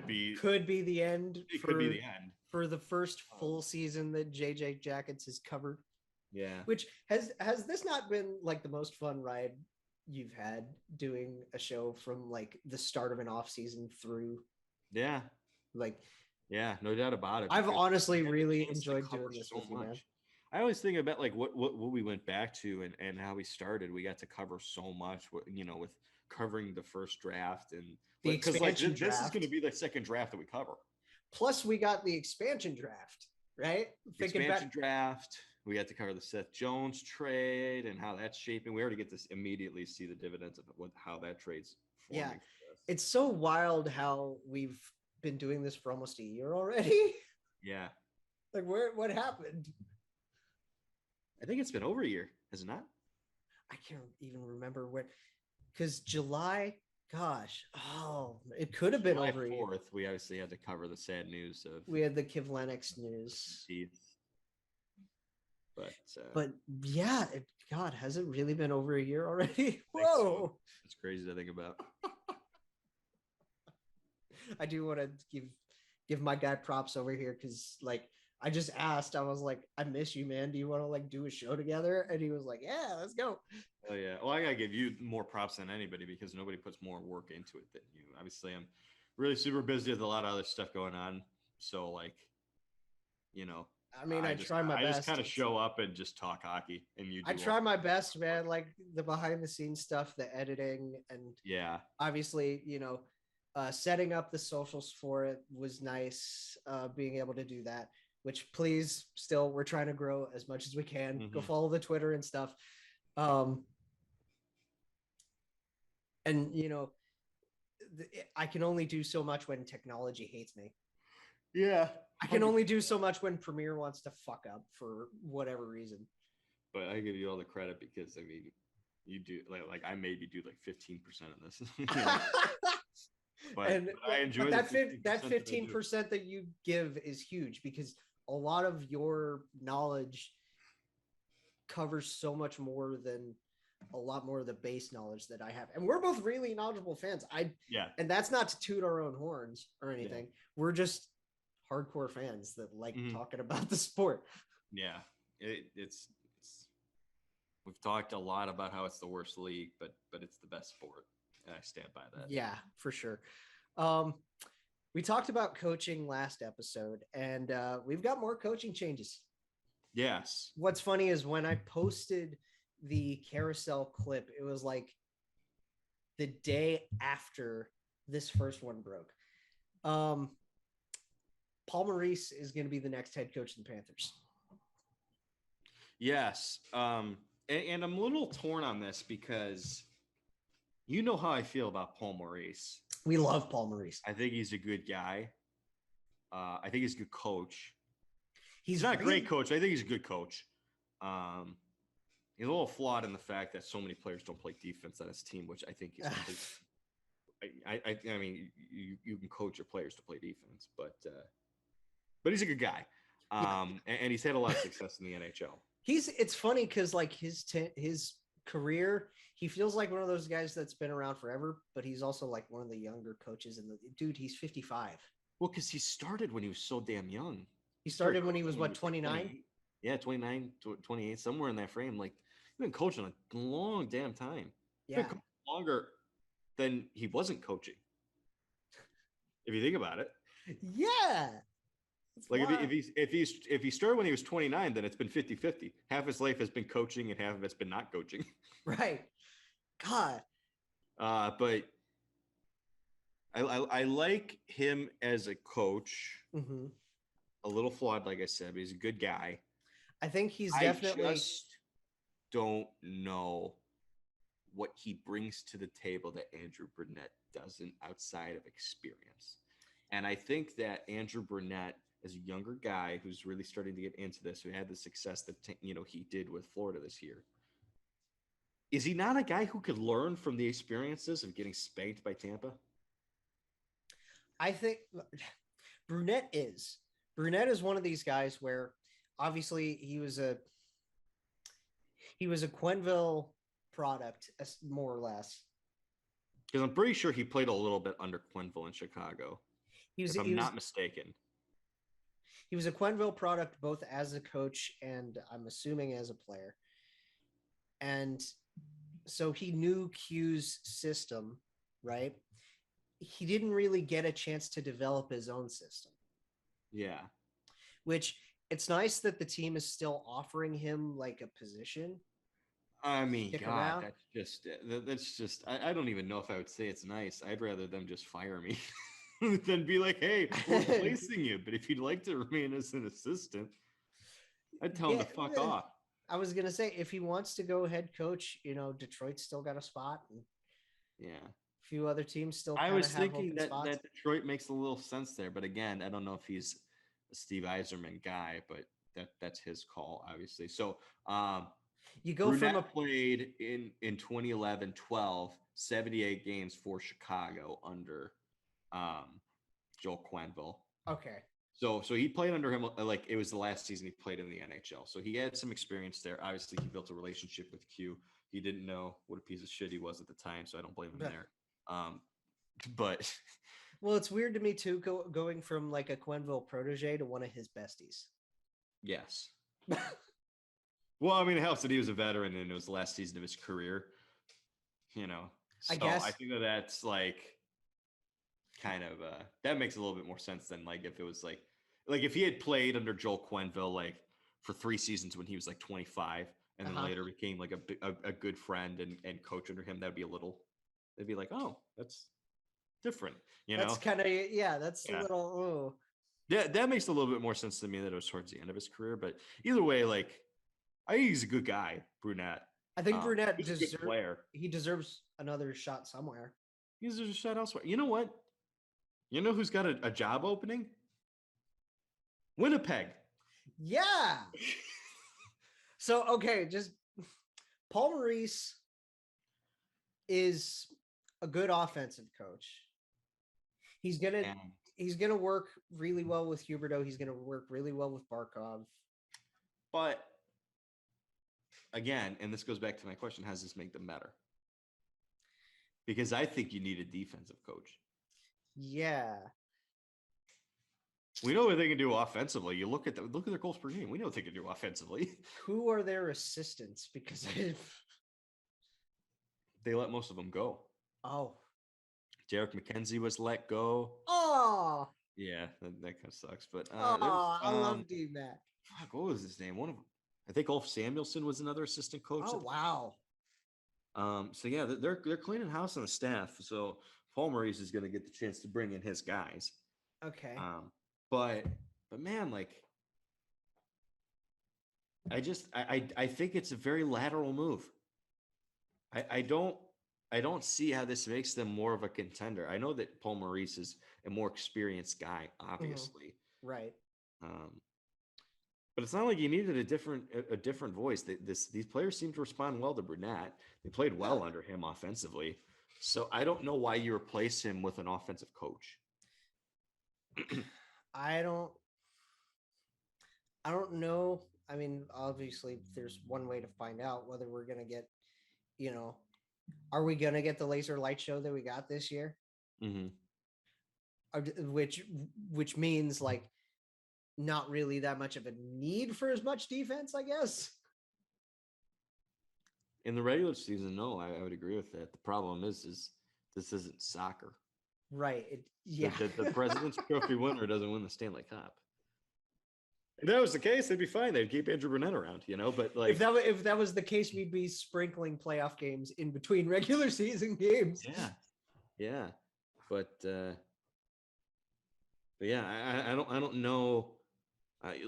be the end. Could be the end for the first full season that JJ Jackets has covered. Yeah. Which has this not been like the most fun ride you've had doing a show from like the start of an off season through? Yeah. Like, yeah, no doubt about it. I've honestly really enjoyed doing this with you, man. I always think about like what we went back to and how we started. We got to cover so much, with covering the first draft and The because like expansion this is draft. going to be the second draft that we cover. Plus, we got the expansion draft, right? Expansion draft. We had to cover the Seth Jones trade and how that's shaping. We already get to immediately see the dividends of how that trade's forming. Yeah, it's so wild how we've been doing this for almost a year already. Yeah. Like, what happened? I think it's been over a year, has it not? I can't even remember when, because July, gosh, it could have been July over 4th. We obviously had to cover the sad news of we had the Kivlenix news. But yeah, God, has it really been over a year already? Whoa, so. It's crazy to think about. I do want to give my guy props over here because like I just asked, I was like, I miss you, man. Do you want to like do a show together? And he was like, yeah, let's go. Oh yeah. Well, I gotta give you more props than anybody because nobody puts more work into it than you. Obviously, I'm really super busy with a lot of other stuff going on. So like, I mean, I try my best. I just kind of show up and just talk hockey, and you. I try my best, man. Like the behind the scenes stuff, the editing, and yeah, obviously, setting up the socials for it was nice. Being able to do that, which please, still, we're trying to grow as much as we can. Mm-hmm. Go follow the Twitter and stuff. And I can only do so much when technology hates me. Yeah. I can only do so much when Premiere wants to fuck up for whatever reason. But I give you all the credit because I mean, you do like I maybe do like 15% of this. but I enjoy that 15% that you give is huge because a lot of your knowledge covers so much more than a lot more of the base knowledge that I have. And we're both really knowledgeable fans. And that's not to toot our own horns or anything. Yeah. We're just hardcore fans that like talking about the sport. Yeah. It's we've talked a lot about how it's the worst league, but it's the best sport. And I stand by that. Yeah, for sure. We talked about coaching last episode and we've got more coaching changes. Yes. What's funny is when I posted the carousel clip, it was like the day after this first one broke. Paul Maurice is going to be the next head coach of the Panthers. Yes. And I'm a little torn on this because you know how I feel about Paul Maurice. We love Paul Maurice. I think he's a good guy. I think he's a good coach. He's not a great coach. I think he's a good coach. He's a little flawed in the fact that so many players don't play defense on his team, which I think is I mean, you can coach your players to play defense, but he's a good guy. And he's had a lot of success in the NHL. It's funny because like his career, he feels like one of those guys that's been around forever, but he's also like one of the younger coaches in the dude. He's 55. Well, because he started when he was so damn young. He started when he was what, 29? Yeah, 29, 28, somewhere in that frame. Like he's been coaching a long damn time. Yeah, longer than he wasn't coaching. If you think about it. Yeah. Like if he started when he was 29, then it's been 50-50. Half his life has been coaching and half of it's been not coaching. Right. God. But I like him as a coach. Mm-hmm. A little flawed, like I said, but he's a good guy. I think he's definitely. I just don't know what he brings to the table that Andrew Brunette doesn't outside of experience. And I think that Andrew Brunette, as a younger guy who's really starting to get into this, who had the success that he did with Florida this year, is he not a guy who could learn from the experiences of getting spanked by Tampa? I think Brunette is one of these guys where obviously he was a Quenneville product, more or less. Because I'm pretty sure he played a little bit under Quenneville in Chicago. If I'm not mistaken. He was a Quenneville product both as a coach and I'm assuming as a player. And so he knew Q's system, right? He didn't really get a chance to develop his own system. Yeah. Which it's nice that the team is still offering him like a position. I mean, Stick God, around. that's just I don't even know if I would say it's nice. I'd rather them just fire me than be like, hey, we're replacing you. But if you'd like to remain as an assistant, I'd tell him Yeah, to fuck off. I was gonna say if he wants to go head coach, Detroit's still got a spot, and Yeah. a few other teams still I kind was of have thinking open spots. that Detroit makes a little sense there, but again, I don't know if he's a Steve Eiserman guy, but that's his call, obviously. So You go from Brunette a played in 2011-12, 78 games for Chicago under Joel Quenneville. okay. So he played under him like it was the last season he played in the NHL. So he had some experience there. Obviously, he built a relationship with Q. He didn't know what a piece of shit he was at the time, so I don't blame him there. But Well, it's weird to me too, going from like a Quenville protege to one of his besties. yes. Well, I mean, it helps that he was a veteran and it was the last season of his career. So I guess. I think that's like kind of that makes a little bit more sense than like if it was like if he had played under Joel Quenneville like for 3 seasons when he was like 25 and then later became like a good friend and coach under him, that'd be they'd be like, oh, that's different, That's kind of that's Yeah. a little. Yeah, that makes a little bit more sense to me that it was towards the end of his career. But either way, like I think he's a good guy, Brunette. I think Brunette He's a good player. He deserves another shot somewhere. He deserves a shot elsewhere. You know what? You know who's got a job opening? Winnipeg. Yeah. So okay, just Paul Maurice is a good offensive coach. He's gonna work really well with Huberdeau. He's gonna work really well with Barkov. But again, and this goes back to my question: how does this make them better? Because I think you need a defensive coach. Yeah. We know what they can do offensively. You look at their goals per game. We know what they can do offensively. Who are their assistants? Because they let most of them go. Oh. Derek McKenzie was let go. Oh. Yeah, that kind of sucks. But I love doing that. Fuck, what was his name? One of them. I think Ulf Samuelson was another assistant coach. Oh wow. So yeah, they're cleaning house on the staff. So Paul Maurice is going to get the chance to bring in his guys. Okay. But man, like, I think it's a very lateral move. I don't see how this makes them more of a contender. I know that Paul Maurice is a more experienced guy, obviously. Right. But it's not like you needed a different voice. These players seem to respond well to Brunette. They played well under him offensively. So I don't know why you replace him with an offensive coach. I don't know. I mean, obviously, there's one way to find out whether we're gonna get, are we gonna get the laser light show that we got this year? Mm-hmm. Which means like not really that much of a need for as much defense, I guess. In the regular season, no, I would agree with that. The problem is this isn't soccer. Right. The President's Trophy winner doesn't win the Stanley Cup. If that was the case, they'd be fine. They'd keep Andrew Brunette around, But like, if that was the case, we'd be sprinkling playoff games in between regular season games. Yeah. But yeah, I don't know.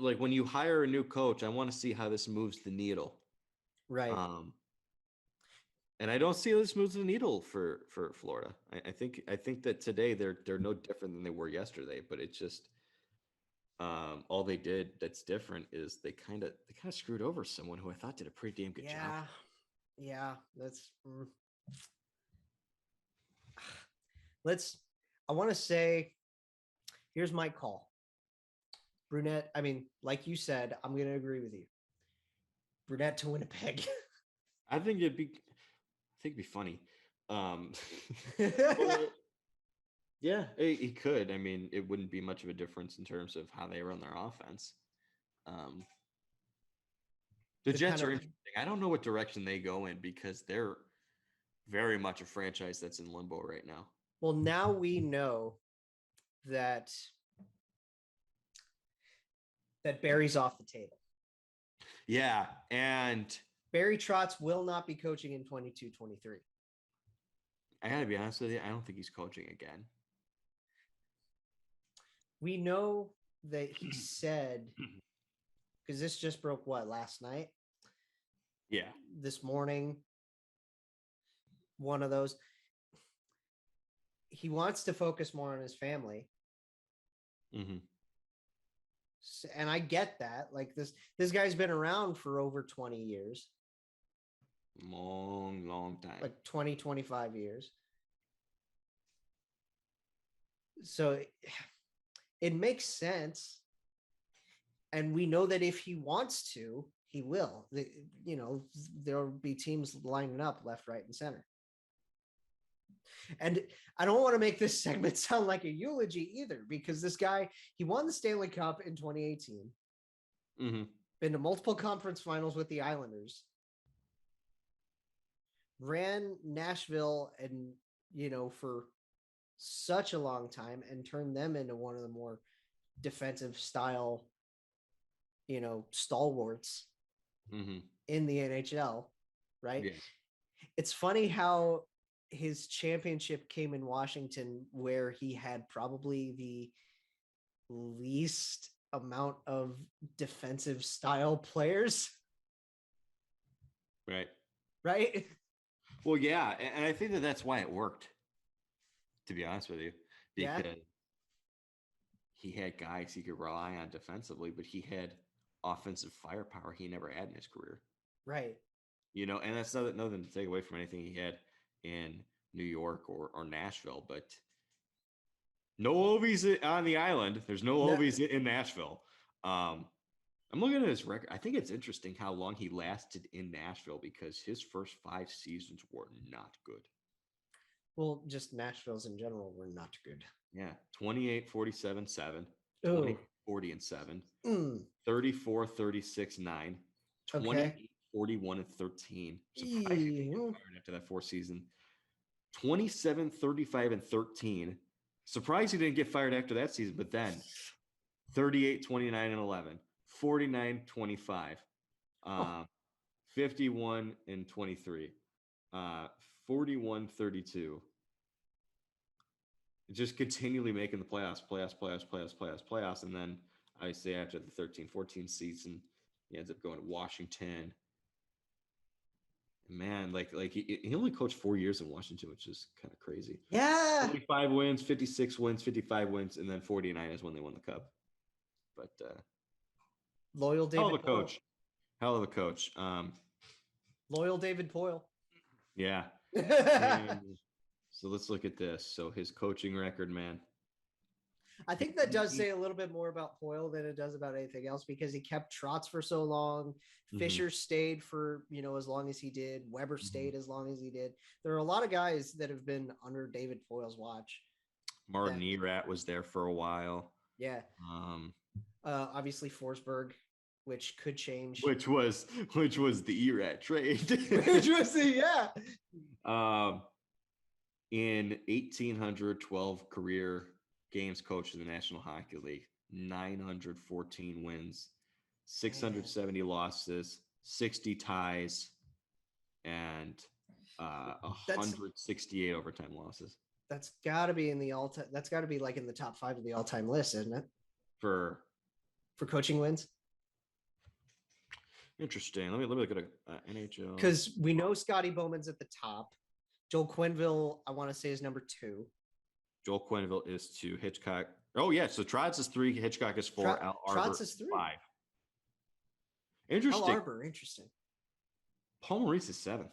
Like when you hire a new coach, I want to see how this moves the needle. Right. And I don't see how this moves the needle for Florida. I think that today they're no different than they were yesterday, but it's just all they did that's different is they kind of screwed over someone who I thought did a pretty damn good job. Yeah, that's I want to say, here's my call. Brunette, I mean, like you said, I'm going to agree with you. Brunette to Winnipeg. I think it'd be funny. Yeah, he could. I mean, it wouldn't be much of a difference in terms of how they run their offense. The Jets are interesting. I don't know what direction they go in because they're very much a franchise that's in limbo right now. Well, now we know that that Barry's off the table. Yeah, and Barry Trotz will not be coaching in 22-23. I gotta be honest with you, I don't think he's coaching again. We know that he said, because this just broke last night? Yeah. This morning, one of those. He wants to focus more on his family. Mm-hmm. And I get that. Like this guy's been around for over 20 years. Long time. Like 20, 25 years. So it makes sense. And we know that if he wants to, he will. There'll be teams lining up left, right, and center. And I don't want to make this segment sound like a eulogy either, because this guy, he won the Stanley Cup in 2018. Mm-hmm. Been to multiple conference finals with the Islanders. Ran Nashville and, for such a long time and turned them into one of the more defensive style, stalwarts in the NHL, right? Yeah. It's funny how his championship came in Washington, where he had probably the least amount of defensive style players. Right. Well, yeah. And I think that's why it worked, to be honest with you, because he had guys he could rely on defensively, but he had offensive firepower he never had in his career. Right. And that's nothing to take away from anything he had in New York or Nashville, but no Ovies on the island. There's no Ovies in Nashville. I'm looking at his record. I think it's interesting how long he lasted in Nashville, because his first 5 seasons were not good. Well, just Nashville's in general were not good. Yeah. 28, 47, 7, 20, 40 and 7, 34, 36, 9, 28, 41 and 13. Surprised he didn't get fired after that 4th season. 27, 35 and 13. Surprised he didn't get fired after that season, but then 38, 29 and 11, 49, 25, 51 and 23, 41, 32. Just continually making the playoffs. And then I say after the 13-14 season, he ends up going to Washington. Man, like he only coached 4 years in Washington, which is kind of crazy. Yeah. 45 wins, 56 wins, 55 wins, and then 49 is when they won the Cup. But loyal David hell of a coach. Hell of a coach. Loyal David Poile. Yeah. So let's look at this. So his coaching record, man. I think that does say a little bit more about Poile than it does about anything else, because he kept Trotz for so long. Fisher stayed for, as long as he did. Weber stayed as long as he did. There are a lot of guys that have been under David Poile's watch. Martin Erat was there for a while. Yeah. Obviously Forsberg, which could change. Which was the Erat trade. Which was the in 1,812 career games coached in the National Hockey League, 914 wins, 670 losses, 60 ties, and 168 overtime losses. That's got to be in the all-time. That's got to be like in the top 5 of the all-time list, isn't it? For coaching wins. Interesting. Let me look at NHL, because we know Scotty Bowman's at the top. Joel Quenneville, I want to say, is number 2. Joel Quenneville is 2. Hitchcock. Oh yeah, so Trotz is 3. Hitchcock is 4. Al Arbor Trotz is 3. 5. Interesting. Al Arbor, interesting. Paul Maurice is 7th.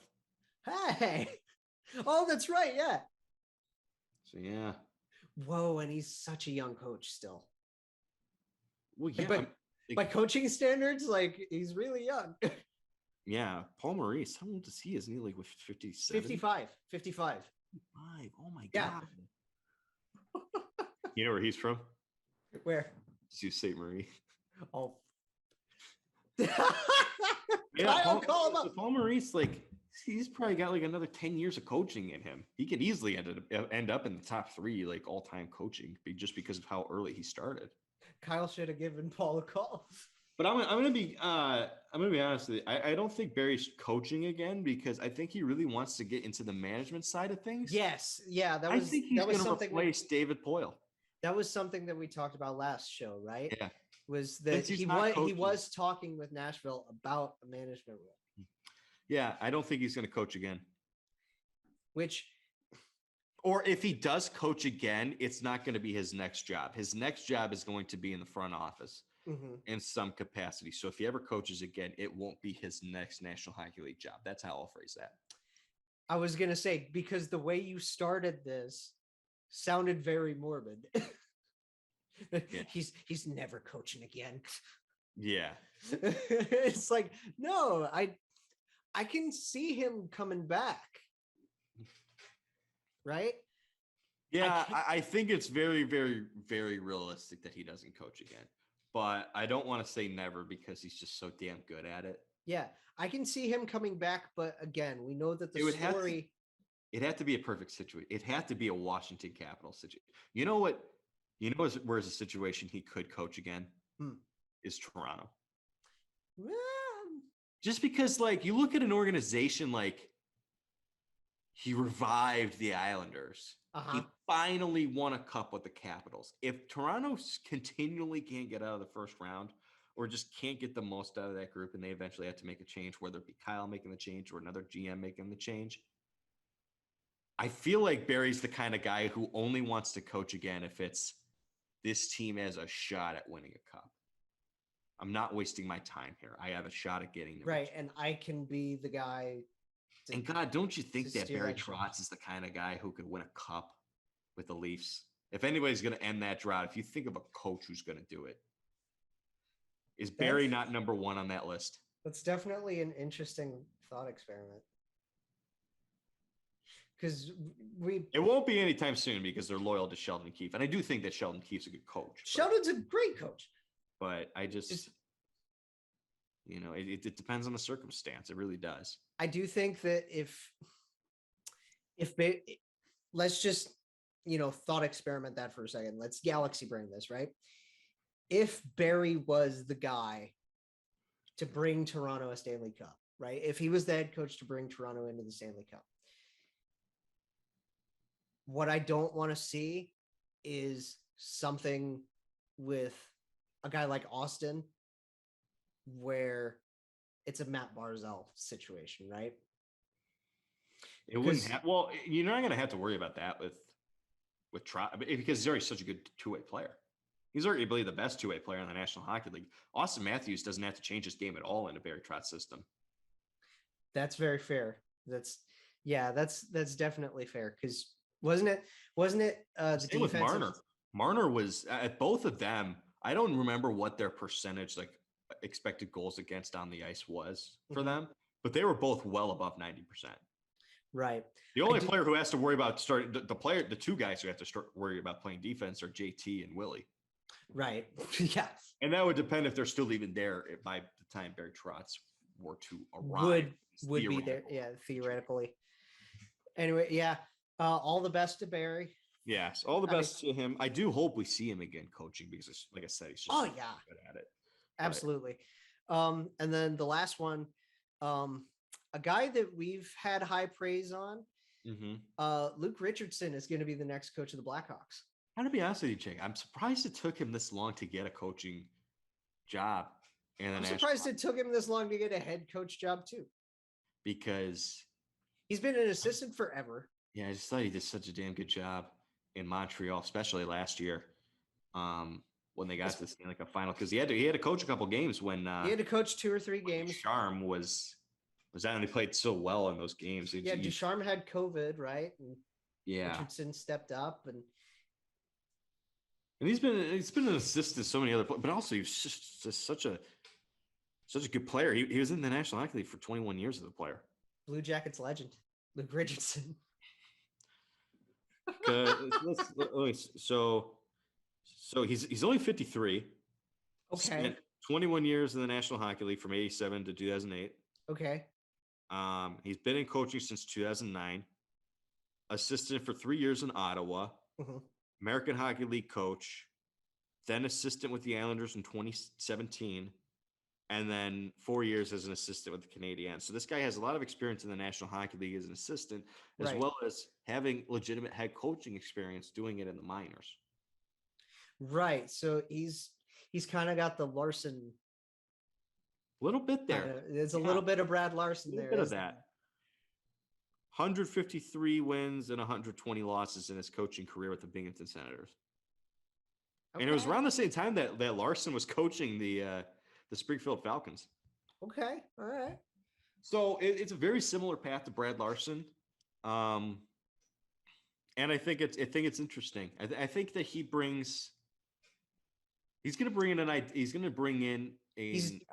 Hey. Oh, that's right. Yeah. So yeah. Whoa, and he's such a young coach still. Well, yeah. But by coaching standards, like, he's really young. Yeah, Paul Maurice. How old is he? Isn't he like with 57? 55. 55. Oh my yeah. God. You know where he's from? Where? Sault Ste. Marie. Oh. Yeah, Paul Maurice, like, he's probably got like another 10 years of coaching in him. He could easily end up in the top 3, like, all-time coaching, just because of how early he started. Kyle should have given Paul a call. But I'm gonna be honest with you. I don't think Barry's coaching again because I think he really wants to get into the management side of things. Yes, yeah, I think he's going to replace David Poyle. That was something that we talked about last show, right? Yeah, was that he was talking with Nashville about a management role. Yeah, I don't think he's going to coach again. Or if he does coach again, it's not going to be his next job. His next job is going to be in the front office in some capacity. So if he ever coaches again, it won't be his next National Hockey League job. That's how I'll phrase that. I was going to say, because the way you started this sounded very morbid. Yeah. He's never coaching again. Yeah. It's like, no, I can see him coming back. Right? Yeah, I think it's very, very, very realistic that he doesn't coach again. But I don't want to say never because he's just so damn good at it. Yeah, I can see him coming back, but again, we know that it had to be a perfect situation. It had to be a Washington Capitals situation. You know what? Where's a situation he could coach again? Is Toronto. Just because, like, you look at an organization like he revived the Islanders. He finally won a cup with the Capitals. If Toronto continually can't get out of the first round or just can't get the most out of that group and they eventually have to make a change, whether it be Kyle making the change or another GM making the change, I feel like Barry's the kind of guy who only wants to coach again if it's this team has a shot at winning a cup. I'm not wasting my time here. I have a shot at getting the right, and I can be the guy. And God, don't you think that Barry Trotz is the kind of guy who could win a cup with the Leafs? If anybody's going to end that drought, if you think of a coach who's going to do it, is Barry not number one on that list? That's definitely an interesting thought experiment. Because it won't be anytime soon because they're loyal to Sheldon Keefe. And I do think that Sheldon Keefe's a good coach. Sheldon's a great coach. But I just it depends on the circumstance. It really does. I do think that if let's just, thought experiment that for a second. Let's galaxy brain this, right? If Barry was the guy to bring Toronto a Stanley Cup, right? If he was the head coach to bring Toronto into the Stanley Cup, what I don't want to see is something with a guy like Austin where it's a Matt Barzal situation, right? It wouldn't have. Well, you're not going to have to worry about that with Trotz because he's already such a good two-way player. He's arguably the best two-way player in the National Hockey League. Austin Matthews doesn't have to change his game at all in a Barry Trotz system. That's very fair. That's definitely fair because wasn't it the same with Marner. Marner was at both of them. I don't remember what their percentage like expected goals against on the ice was for them, but they were both well above 90%. Right. The only player who has to worry about starting the two guys who have to start worry about playing defense are JT and Willie. Right. Yeah. And that would depend if they're still even there by the time Barry Trotz were to arrive. Would be there. Yeah. Theoretically. Anyway. Yeah. All the best to Barry. Yes. All the best to him. I do hope we see him again coaching because like I said, he's just good at it. Absolutely. And then the last one, a guy that we've had high praise on, Luke Richardson is going to be the next coach of the Blackhawks. I'm going to be honest with you, Jake. I'm surprised it took him this long to get a coaching job. I'm surprised it took him this long to get a head coach job too. Because he's been an assistant forever. Yeah, I just thought he did such a damn good job in Montreal, especially last year. When they got to the Stanley Cup Final, because he had to coach a couple games when he had to coach 2 or 3 games. Ducharme was out and they played so well in those games. Ducharme had COVID, right? And yeah, Richardson stepped up, and he's been an assist to so many other players, but also he was just such a good player. He was in the National Hockey League for 21 years as a player. Blue Jackets legend, Luke Richardson. So he's only 53. Okay. Spent 21 years in the National Hockey League from 87 to 2008. Okay. He's been in coaching since 2009. Assistant for 3 years in Ottawa. American Hockey League coach. then assistant with the Islanders in 2017, and then 4 years as an assistant with the Canadiens. So this guy has a lot of experience in the National Hockey League as an assistant, as Right. well as having legitimate head coaching experience doing it in the minors. Right. So he's kind of got the Larson. A little bit there. There's a little bit of Brad Larson A little there. bit of that. 153 wins and 120 losses in his coaching career with the Binghamton Senators. Okay. And it was around the same time that Larson was coaching the Springfield Falcons. Okay. All right. So it's a very similar path to Brad Larson. And I think it's interesting. I think that he's going to bring in an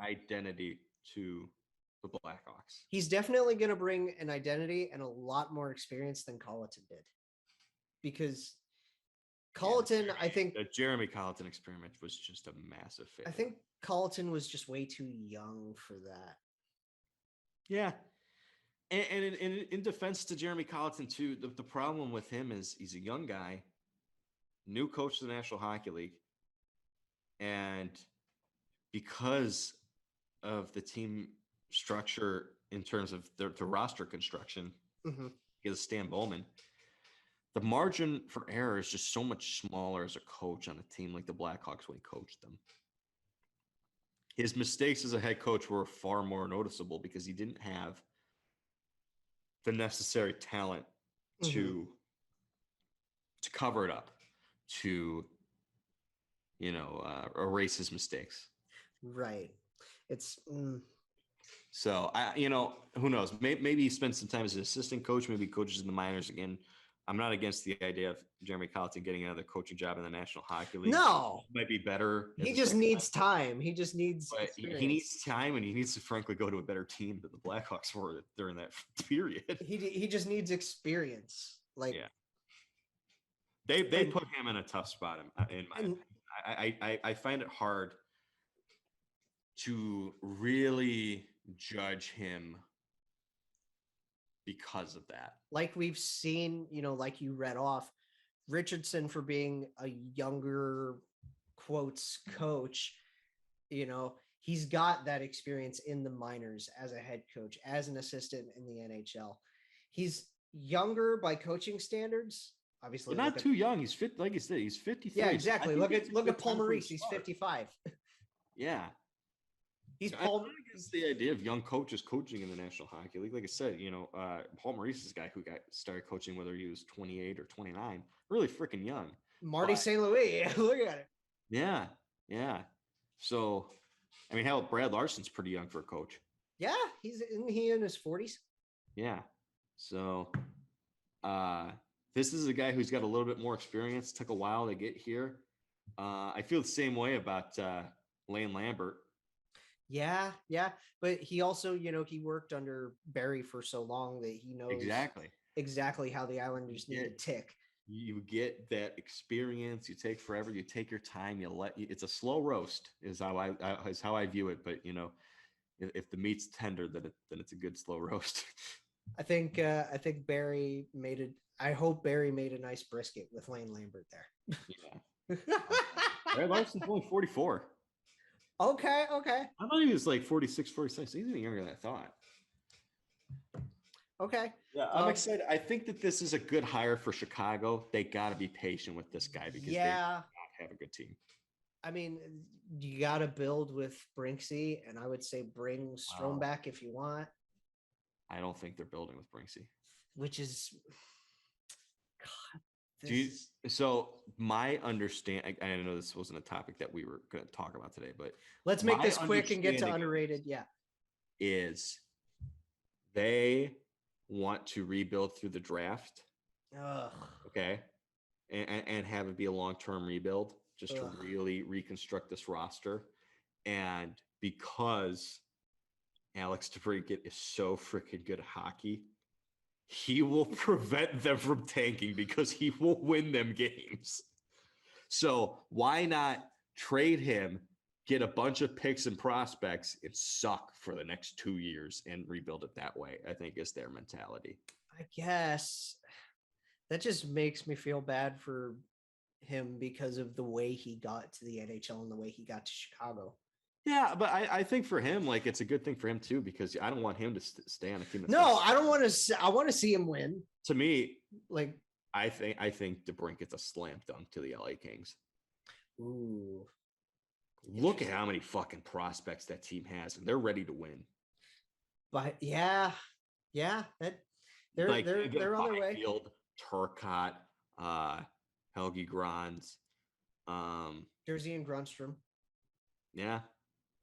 identity to the Blackhawks. He's definitely going to bring an identity and a lot more experience than Colleton did, because Colleton, I think the Jeremy Colleton experiment was just a massive failure. I think Colleton was just way too young for that. Yeah. And in defense to Jeremy Colleton too, the problem with him is he's a young guy, new coach of the National Hockey League. And because of the team structure in terms of the roster construction, because Stan Bowman, the margin for error is just so much smaller as a coach on a team like the Blackhawks when he coached them. His mistakes as a head coach were far more noticeable because he didn't have the necessary talent to cover it up, to erase his mistakes. Right. It's so who knows? Maybe he spends some time as an assistant coach. Maybe he coaches in the minors again. I'm not against the idea of Jeremy Colleton getting another coaching job in the National Hockey League. No, it might be better. He just needs time. He just needs. He needs time, and he needs to frankly go to a better team than the Blackhawks were during that period. He just needs experience. Like, yeah, they put him in a tough spot. In my opinion. I find it hard to really judge him because of that. Like we've seen, like you read off, Richardson for being a younger quotes coach, he's got that experience in the minors as a head coach, as an assistant in the NHL. He's younger by coaching standards. Obviously, but not too young. He's fit, like you said. He's 53. Yeah, exactly. Look at Paul Maurice. He's 55. Yeah, he's Paul. Against the idea of young coaches coaching in the National Hockey League. Like I said, Paul Maurice is a guy who started coaching whether he was 28 or 29, really freaking young. Marty St. Louis. Look at it. Yeah. So, I mean, hell, Brad Larson's pretty young for a coach. Yeah, isn't he in his 40s? Yeah. So, this is a guy who's got a little bit more experience. Took a while to get here. I feel the same way about Lane Lambert. Yeah. But he also, he worked under Barry for so long that he knows exactly how the Islanders need to tick. You get that experience. You take forever. You take your time. It's a slow roast is how I view it. But if the meat's tender, then it's a good slow roast. I think Barry made it. I hope Barry made a nice brisket with Lane Lambert there. Yeah. Barry Larson's only 44. Okay. I thought he was like 46, 46. He's even younger than I thought. Okay. Yeah, I'm excited. I think that this is a good hire for Chicago. They got to be patient with this guy because they do not have a good team. I mean, you got to build with Brinksy, and I would say bring Strome back if you want. I don't think they're building with Brinksy. Which is... God, so my understanding, I know this wasn't a topic that we were going to talk about today, but let's make this quick and get to underrated. Yeah. Is they want to rebuild through the draft. Ugh. Okay. And have it be a long-term rebuild just to really reconstruct this roster. And because Alex DeBrincat is so freaking good at hockey, he will prevent them from tanking because he will win them games. So why not trade him, get a bunch of picks and prospects, and suck for the next 2 years and rebuild it that way? I think is their mentality. I guess that just makes me feel bad for him because of the way he got to the NHL and the way he got to Chicago. Yeah, but I think for him, like, it's a good thing for him too, because I don't want him to stay on a team. No, I don't want to. I want to see him win. To me, Like, I think DeBrink gets a slam dunk to the LA Kings. ooh, Look at how many fucking prospects that team has, and they're ready to win. but yeah, they're Like, they're on their way. Byfield, Turcotte, Helgi Grans, Jersey and Grunstrom. yeah.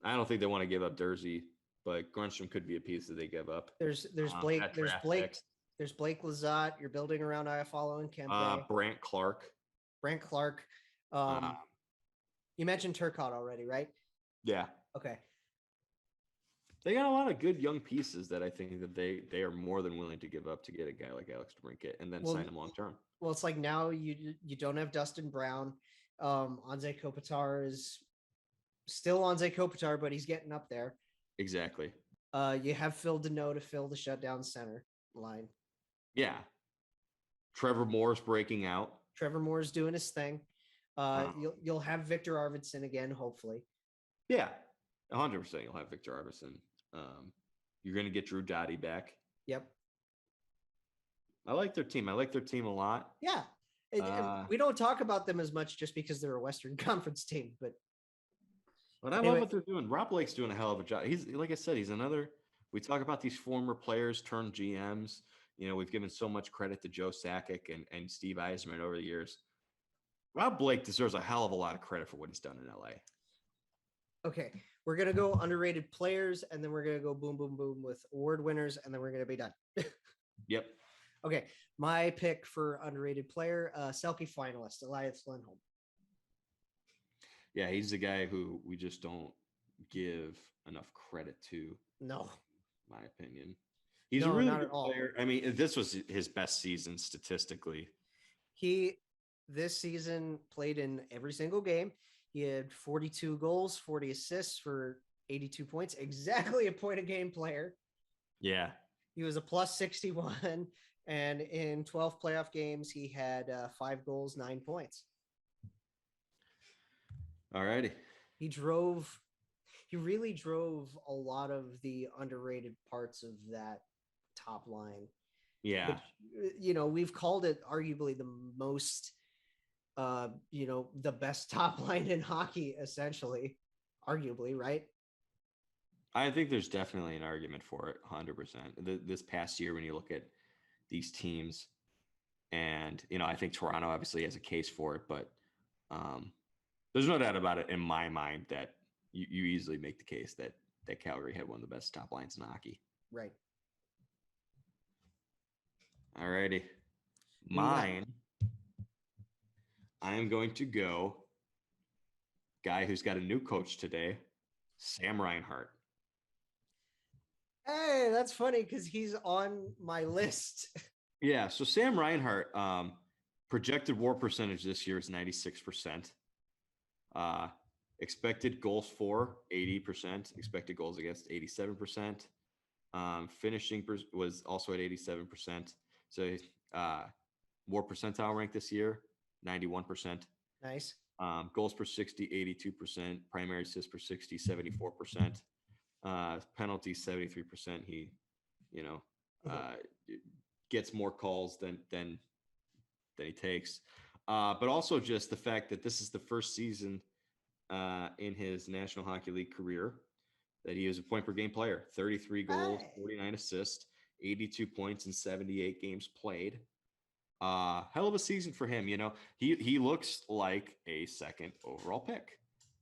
I don't think they want to give up Jersey, but Grunstrom could be a piece that they give up. There's Blake. At There's draft Blake. picks. There's Blake Lazat. You're building around Iafallo and Kempe. Brant Clark. Brant Clark. You mentioned Turcotte already, right? Yeah. Okay. They got a lot of good young pieces that I think that they are more than willing to give up to get a guy like Alex DeBrincat and then sign him long term. Well, it's like now you don't have Dustin Brown. Anze Kopitar is still Anze Kopitar, but he's getting up there. Exactly. You have Phil Deneau to fill the shutdown center line. Yeah. Trevor Moore's breaking out. Trevor Moore's doing his thing. You'll have Victor Arvidsson again, hopefully. Yeah, 100%. You'll have Victor Arvidsson. You're going to get Drew Doughty back. Yep. I like their team. I like their team a lot. Yeah. And we don't talk about them as much just because they're a Western Conference team, but I love what they're doing. Rob Blake's doing a hell of a job. He's, like I said, he's another. We talk about these former players turned GMs. You know, we've given so much credit to Joe Sakic and Steve Eisman over the years. Rob Blake deserves a hell of a lot of credit for what he's done in LA. Okay, we're going to go underrated players, and then we're going to go boom, boom, boom with award winners, and then we're going to be done. Yep. Okay, my pick for underrated player, Selke finalist, Elias Lindholm. Yeah, he's the guy who we just don't give enough credit to. No. In my opinion. He's a really good player. I mean, this was his best season statistically. He, this season, played in every single game. He had 42 goals, 40 assists for 82 points. Exactly a point a game player. Yeah. He was a plus 61. And in 12 playoff games, he had 5 goals, 9 points. All righty. He really drove a lot of the underrated parts of that top line. Yeah. Which, you know, we've called it arguably the most, you know, the best top line in hockey, essentially, arguably, right? I think there's definitely an argument for it, 100%. This past year, when you look at these teams, and, you know, I think Toronto obviously has a case for it, but there's no doubt about it in my mind that you easily make the case that Calgary had one of the best top lines in hockey. Right. All righty. Mine, I am going to go guy who's got a new coach today, Sam Reinhart. Hey, that's funny because he's on my list. Yeah, so Sam Reinhart, projected WAR percentage this year is 96%. Expected goals for 80%, expected goals against 87%. Finishing was also at 87%. So WAR percentile rank this year, 91%. Nice. Goals per 60, 82%. Primary assists per 60, 74%. Penalties, 73%. He, you know, gets more calls than he takes. But also just the fact that this is the first season in his National Hockey League career that he was a point per game player. 33 goals, 49 assists, 82 points in 78 games played. Hell of a season for him. You know, he looks like a second overall pick.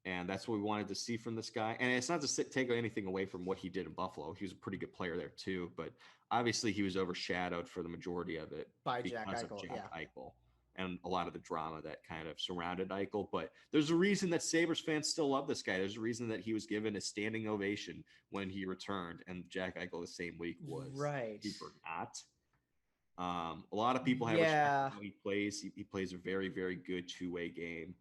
And that's what we wanted to see from this guy. And it's not to take anything away from what he did in Buffalo. He was a pretty good player there too. But obviously he was overshadowed for the majority of it by Jack Eichel. Eichel and a lot of the drama that kind of surrounded Eichel. But there's a reason that Sabres fans still love this guy. There's a reason that he was given a standing ovation when he returned. And Jack Eichel the same week was super not. A lot of people have respect for how he plays. He plays a very, very good two-way game.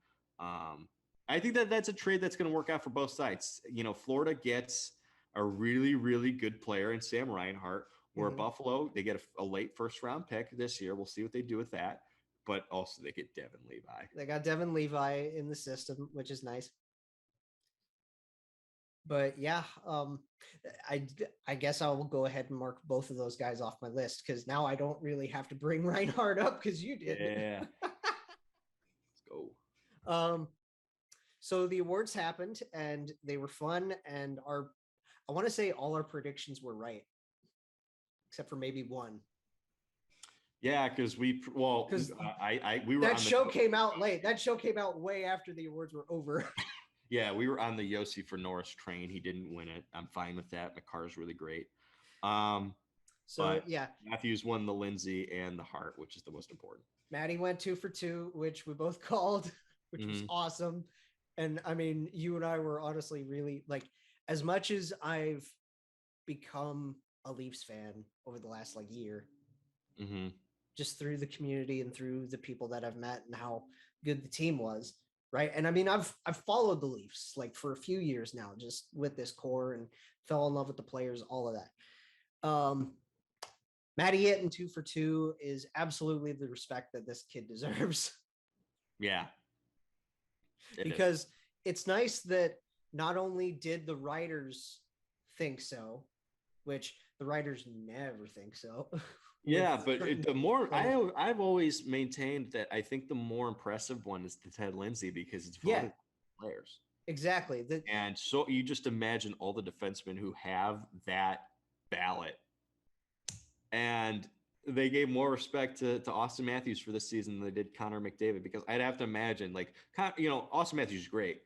I think that's a trade that's going to work out for both sides. You know, Florida gets a really, really good player in Sam Reinhart, where Buffalo, they get a late first-round pick this year. We'll see what they do with that. but also they get Devin Levi. They got Devin Levi in the system, which is nice. But yeah, I guess I will go ahead and mark both of those guys off my list because now I don't really have to bring Reinhardt up because you did. Yeah. Let's go. So the awards happened and they were fun, and I want to say all our predictions were right, except for maybe one. Yeah, because we were that show came out late. That show came out way after the awards were over. Yeah, we were on the Yossi for Norris train. He didn't win it. I'm fine with that. McCarr's really great. Yeah, Matthews won the Lindsay and the Hart, which is the most important. Maddie went 2 for 2, which we both called, which was awesome. And I mean, you and I were honestly really like, as much as I've become a Leafs fan over the last year, just through the community and through the people that I've met and how good the team was. Right. And I mean, I've followed the Leafs for a few years now, just with this core, and fell in love with the players, all of that. Matty hitting 2 for 2 is absolutely the respect that this kid deserves. Yeah. Because it's nice that not only did the writers think so, which the writers never think so. Yeah, but the more I've always maintained that I think the more impressive one is the Ted Lindsay because it's voted players. Exactly. And so you just imagine all the defensemen who have that ballot, and they gave more respect to Austin Matthews for this season than they did Connor McDavid, because I'd have to imagine Austin Matthews is great,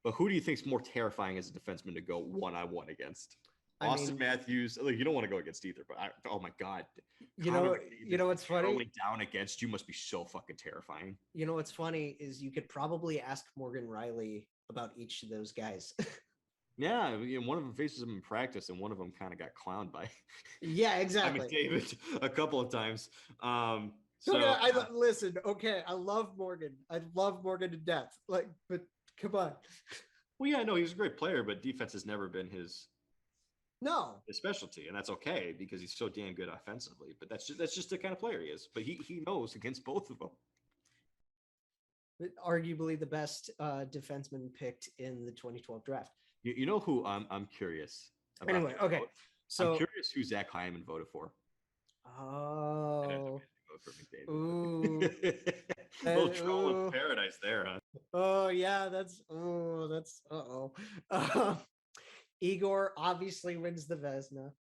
but who do you think is more terrifying as a defenseman to go one-on-one against? Austin Matthews, you don't want to go against either, but oh my God. You know what's funny? Going down against you must be so fucking terrifying. You know what's funny is you could probably ask Morgan Riley about each of those guys. Yeah, one of them faces him in practice, and one of them kind of got clowned by. Yeah, exactly. David a couple of times. Listen. Okay, I love Morgan. I love Morgan to death. But come on. Well, yeah, no, he was a great player, but defense has never been his specialty, and that's okay because he's so damn good offensively. But that's just the kind of player he is. But he knows against both of them. Arguably the best defenseman picked in the 2012 draft. You know who I'm curious about. Anyway, okay. So I'm curious who Zach Hyman voted for. Oh. Ooh. Little troll of paradise there, huh? Oh yeah, Igor obviously wins the Vezina.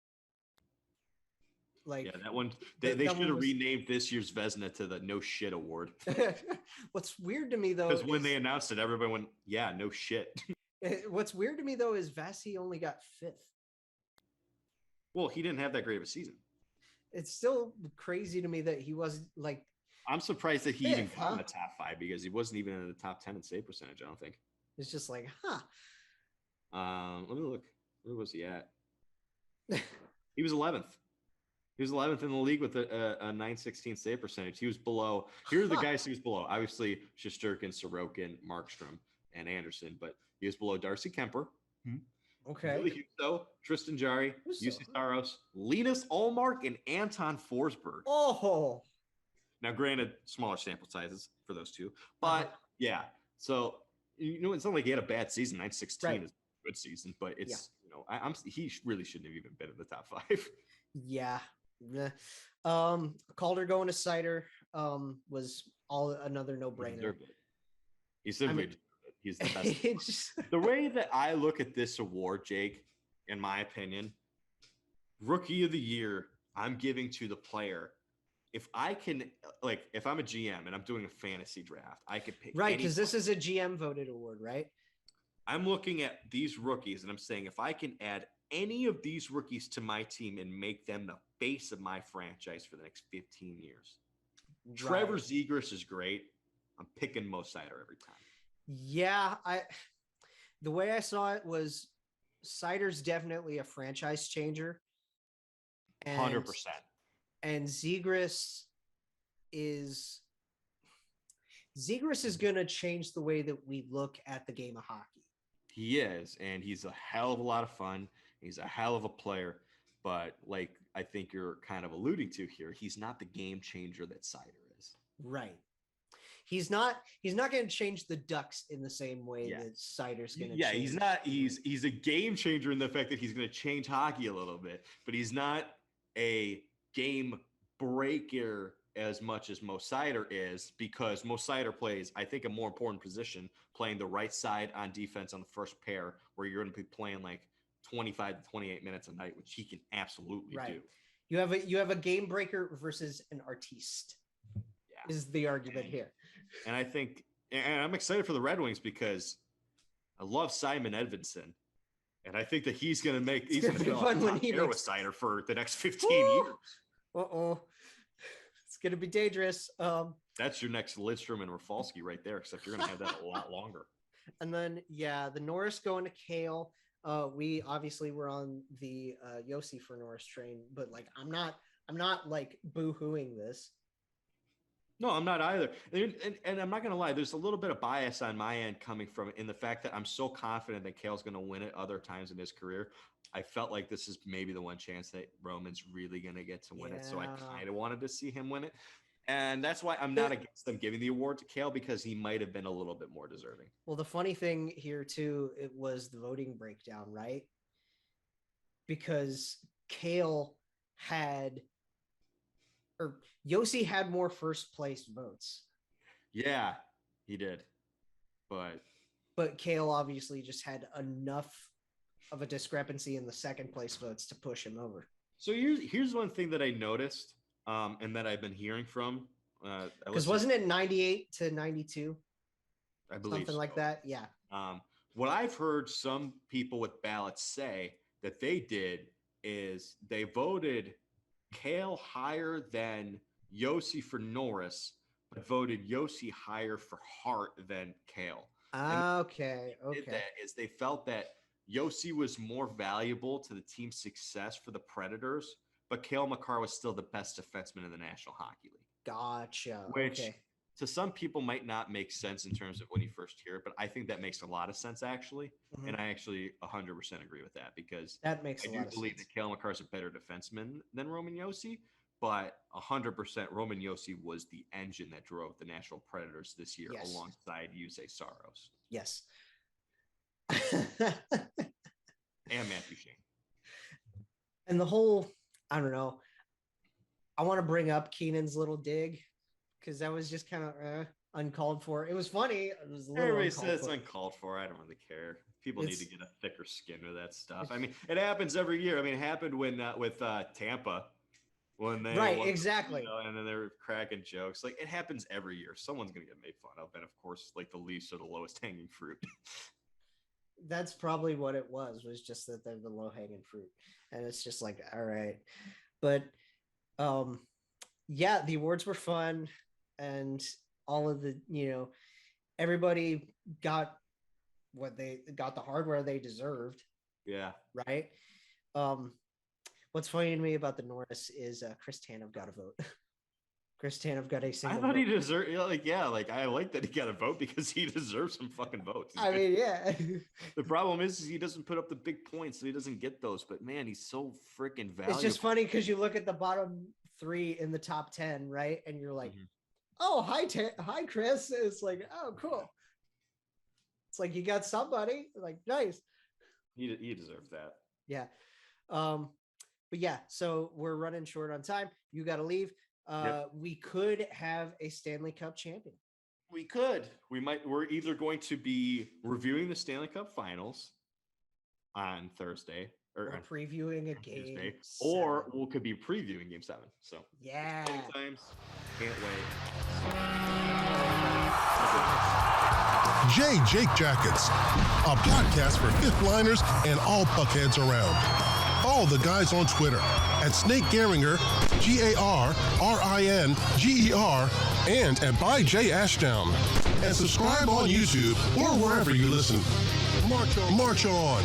That one they should have renamed this year's Vezina to the No Shit Award. What's weird to me though, because when they announced it, everybody went, "Yeah, no shit." What's weird to me though is Vasi only got 5th. Well, he didn't have that great of a season. It's still crazy to me that he wasn't I'm surprised that he even got in the top 5 because he wasn't even in the top 10 in save percentage. I don't think. It's just Let me look. Where was he at? He was 11th. He was 11th in the league with a 916 save percentage. He was below. Here are the guys he was below. Obviously, Shesterkin, Sorokin, Markstrom, and Anderson, but he was below Darcy Kemper. Okay. Really huge, though. Tristan Jarry, UC Saros, Linus Ullmark, and Anton Forsberg. Oh. Now, granted, smaller sample sizes for those two, but yeah. So it's not like he had a bad season. 916 is a good season, but it's he really shouldn't have even been in the top 5. Yeah. Calder going to Sider was another no-brainer. He simply deserved it. He's the best. The way that I look at this award, Jake, in my opinion, Rookie of the Year, I'm giving to the player. If I can, if I'm a GM and I'm doing a fantasy draft, I could pick. Right, because this is a GM voted award, right? I'm looking at these rookies and I'm saying if I can add any of these rookies to my team and make them the face of my franchise for the next 15 years. Right. Trevor Zegras is great. I'm picking Mo Seider every time. Yeah, the way I saw it was Seider's definitely a franchise changer. 100%. And Zegras is going to change the way that we look at the game of hockey. He is, and he's a hell of a lot of fun. He's a hell of a player, but I think you're kind of alluding to here, he's not the game changer that Seider is. Right. He's not going to change the Ducks in the same way that Seider's going to. Yeah, he's not. He's a game changer in the fact that he's going to change hockey a little bit, but he's not a game breaker as much as Mo Seider is, because Mo Seider plays, I think, a more important position, playing the right side on defense on the first pair, where you're going to be playing like 25 to 28 minutes a night, which he can absolutely do. You have a game breaker versus an artiste. Yeah, is the argument here. And I think, and I'm excited for the Red Wings because I love Simon Edvinsson. And I think that he's going to make, he's going to be fun when he makes with Seider for the next 15 years. It's going to be dangerous. That's your next Lidstrom and Rafalski right there, except you're going to have that a lot longer. And then, the Norris going to Kale. We obviously were on the Yossi for Norris train, but like, I'm not like boo-hooing this. No, I'm not either. And I'm not going to lie. There's a little bit of bias on my end coming from in the fact that I'm so confident that Kale's going to win it other times in his career. I felt like this is maybe the one chance that Roman's really going to get to win it. So I kind of wanted to see him win it. And that's why I'm not against them giving the award to Kale, because he might have been a little bit more deserving. Well, the funny thing here, too, it was the voting breakdown, right? Because Kale Yossi had more first place votes. Yeah, he did. But Kale obviously just had enough of a discrepancy in the second place votes to push him over. So here's one thing that I noticed, and that I've been hearing from. Because wasn't it 98 to 92? I believe something like that. Yeah. What I've heard some people with ballots say that they did is they voted Kale higher than Yossi for Norris, but voted Yossi higher for Hart than Kale. Okay. That is they felt that Yossi was more valuable to the team's success for the Predators, but Kale McCarr was still the best defenseman in the National Hockey League. Gotcha. Which to some people might not make sense in terms of when you first hear it, but I think that makes a lot of sense actually. Mm-hmm. And I actually 100% agree with that, because that makes I do believe that Kale McCarr is a better defenseman than Roman Yossi, but 100% Roman Yossi was the engine that drove the Nashville Predators this year alongside Jussi Saros. Yes. And Matthew Shane. And the whole, I don't know, I want to bring up Keenan's little dig, because that was just kind of uncalled for. It was funny. It was a little Everybody says it's uncalled for. I don't really care. People need to get a thicker skin with that stuff. I mean, it happens every year. I mean, it happened with Tampa when they exactly. You know, and then they're cracking jokes. Like, it happens every year. Someone's gonna get made fun of, and of course, like, the Leafs are the lowest hanging fruit. That's probably what it was just that they're the low hanging fruit, and it's just like, all right, but the awards were fun. And all of the, everybody got the hardware they deserved. Yeah. Right. What's funny to me about the Norris is Chris Tanev got a vote. Chris Tanev got a single vote. He deserved, I like that he got a vote, because he deserves some fucking votes. The problem is he doesn't put up the big points, so he doesn't get those. But man, he's so freaking valuable. It's just funny because you look at the bottom 3 in the top 10, right? And you're like, oh, hi, Chris. It's like, oh, cool. It's like you got somebody. Like, nice. He deserves that. Yeah. But yeah, so we're running short on time. You got to leave. We could have a Stanley Cup champion. We could. We're either going to be reviewing the Stanley Cup Finals on Thursday, or previewing a game, Tuesday, or we could be previewing Game 7. So yeah, times. Can't wait. Jake Jackets, a podcast for fifth liners and all puckheads around. Follow the guys on Twitter at Snake Gehringer, GARRINGER, and at by J Ashdown. And subscribe on YouTube or wherever you listen. March on.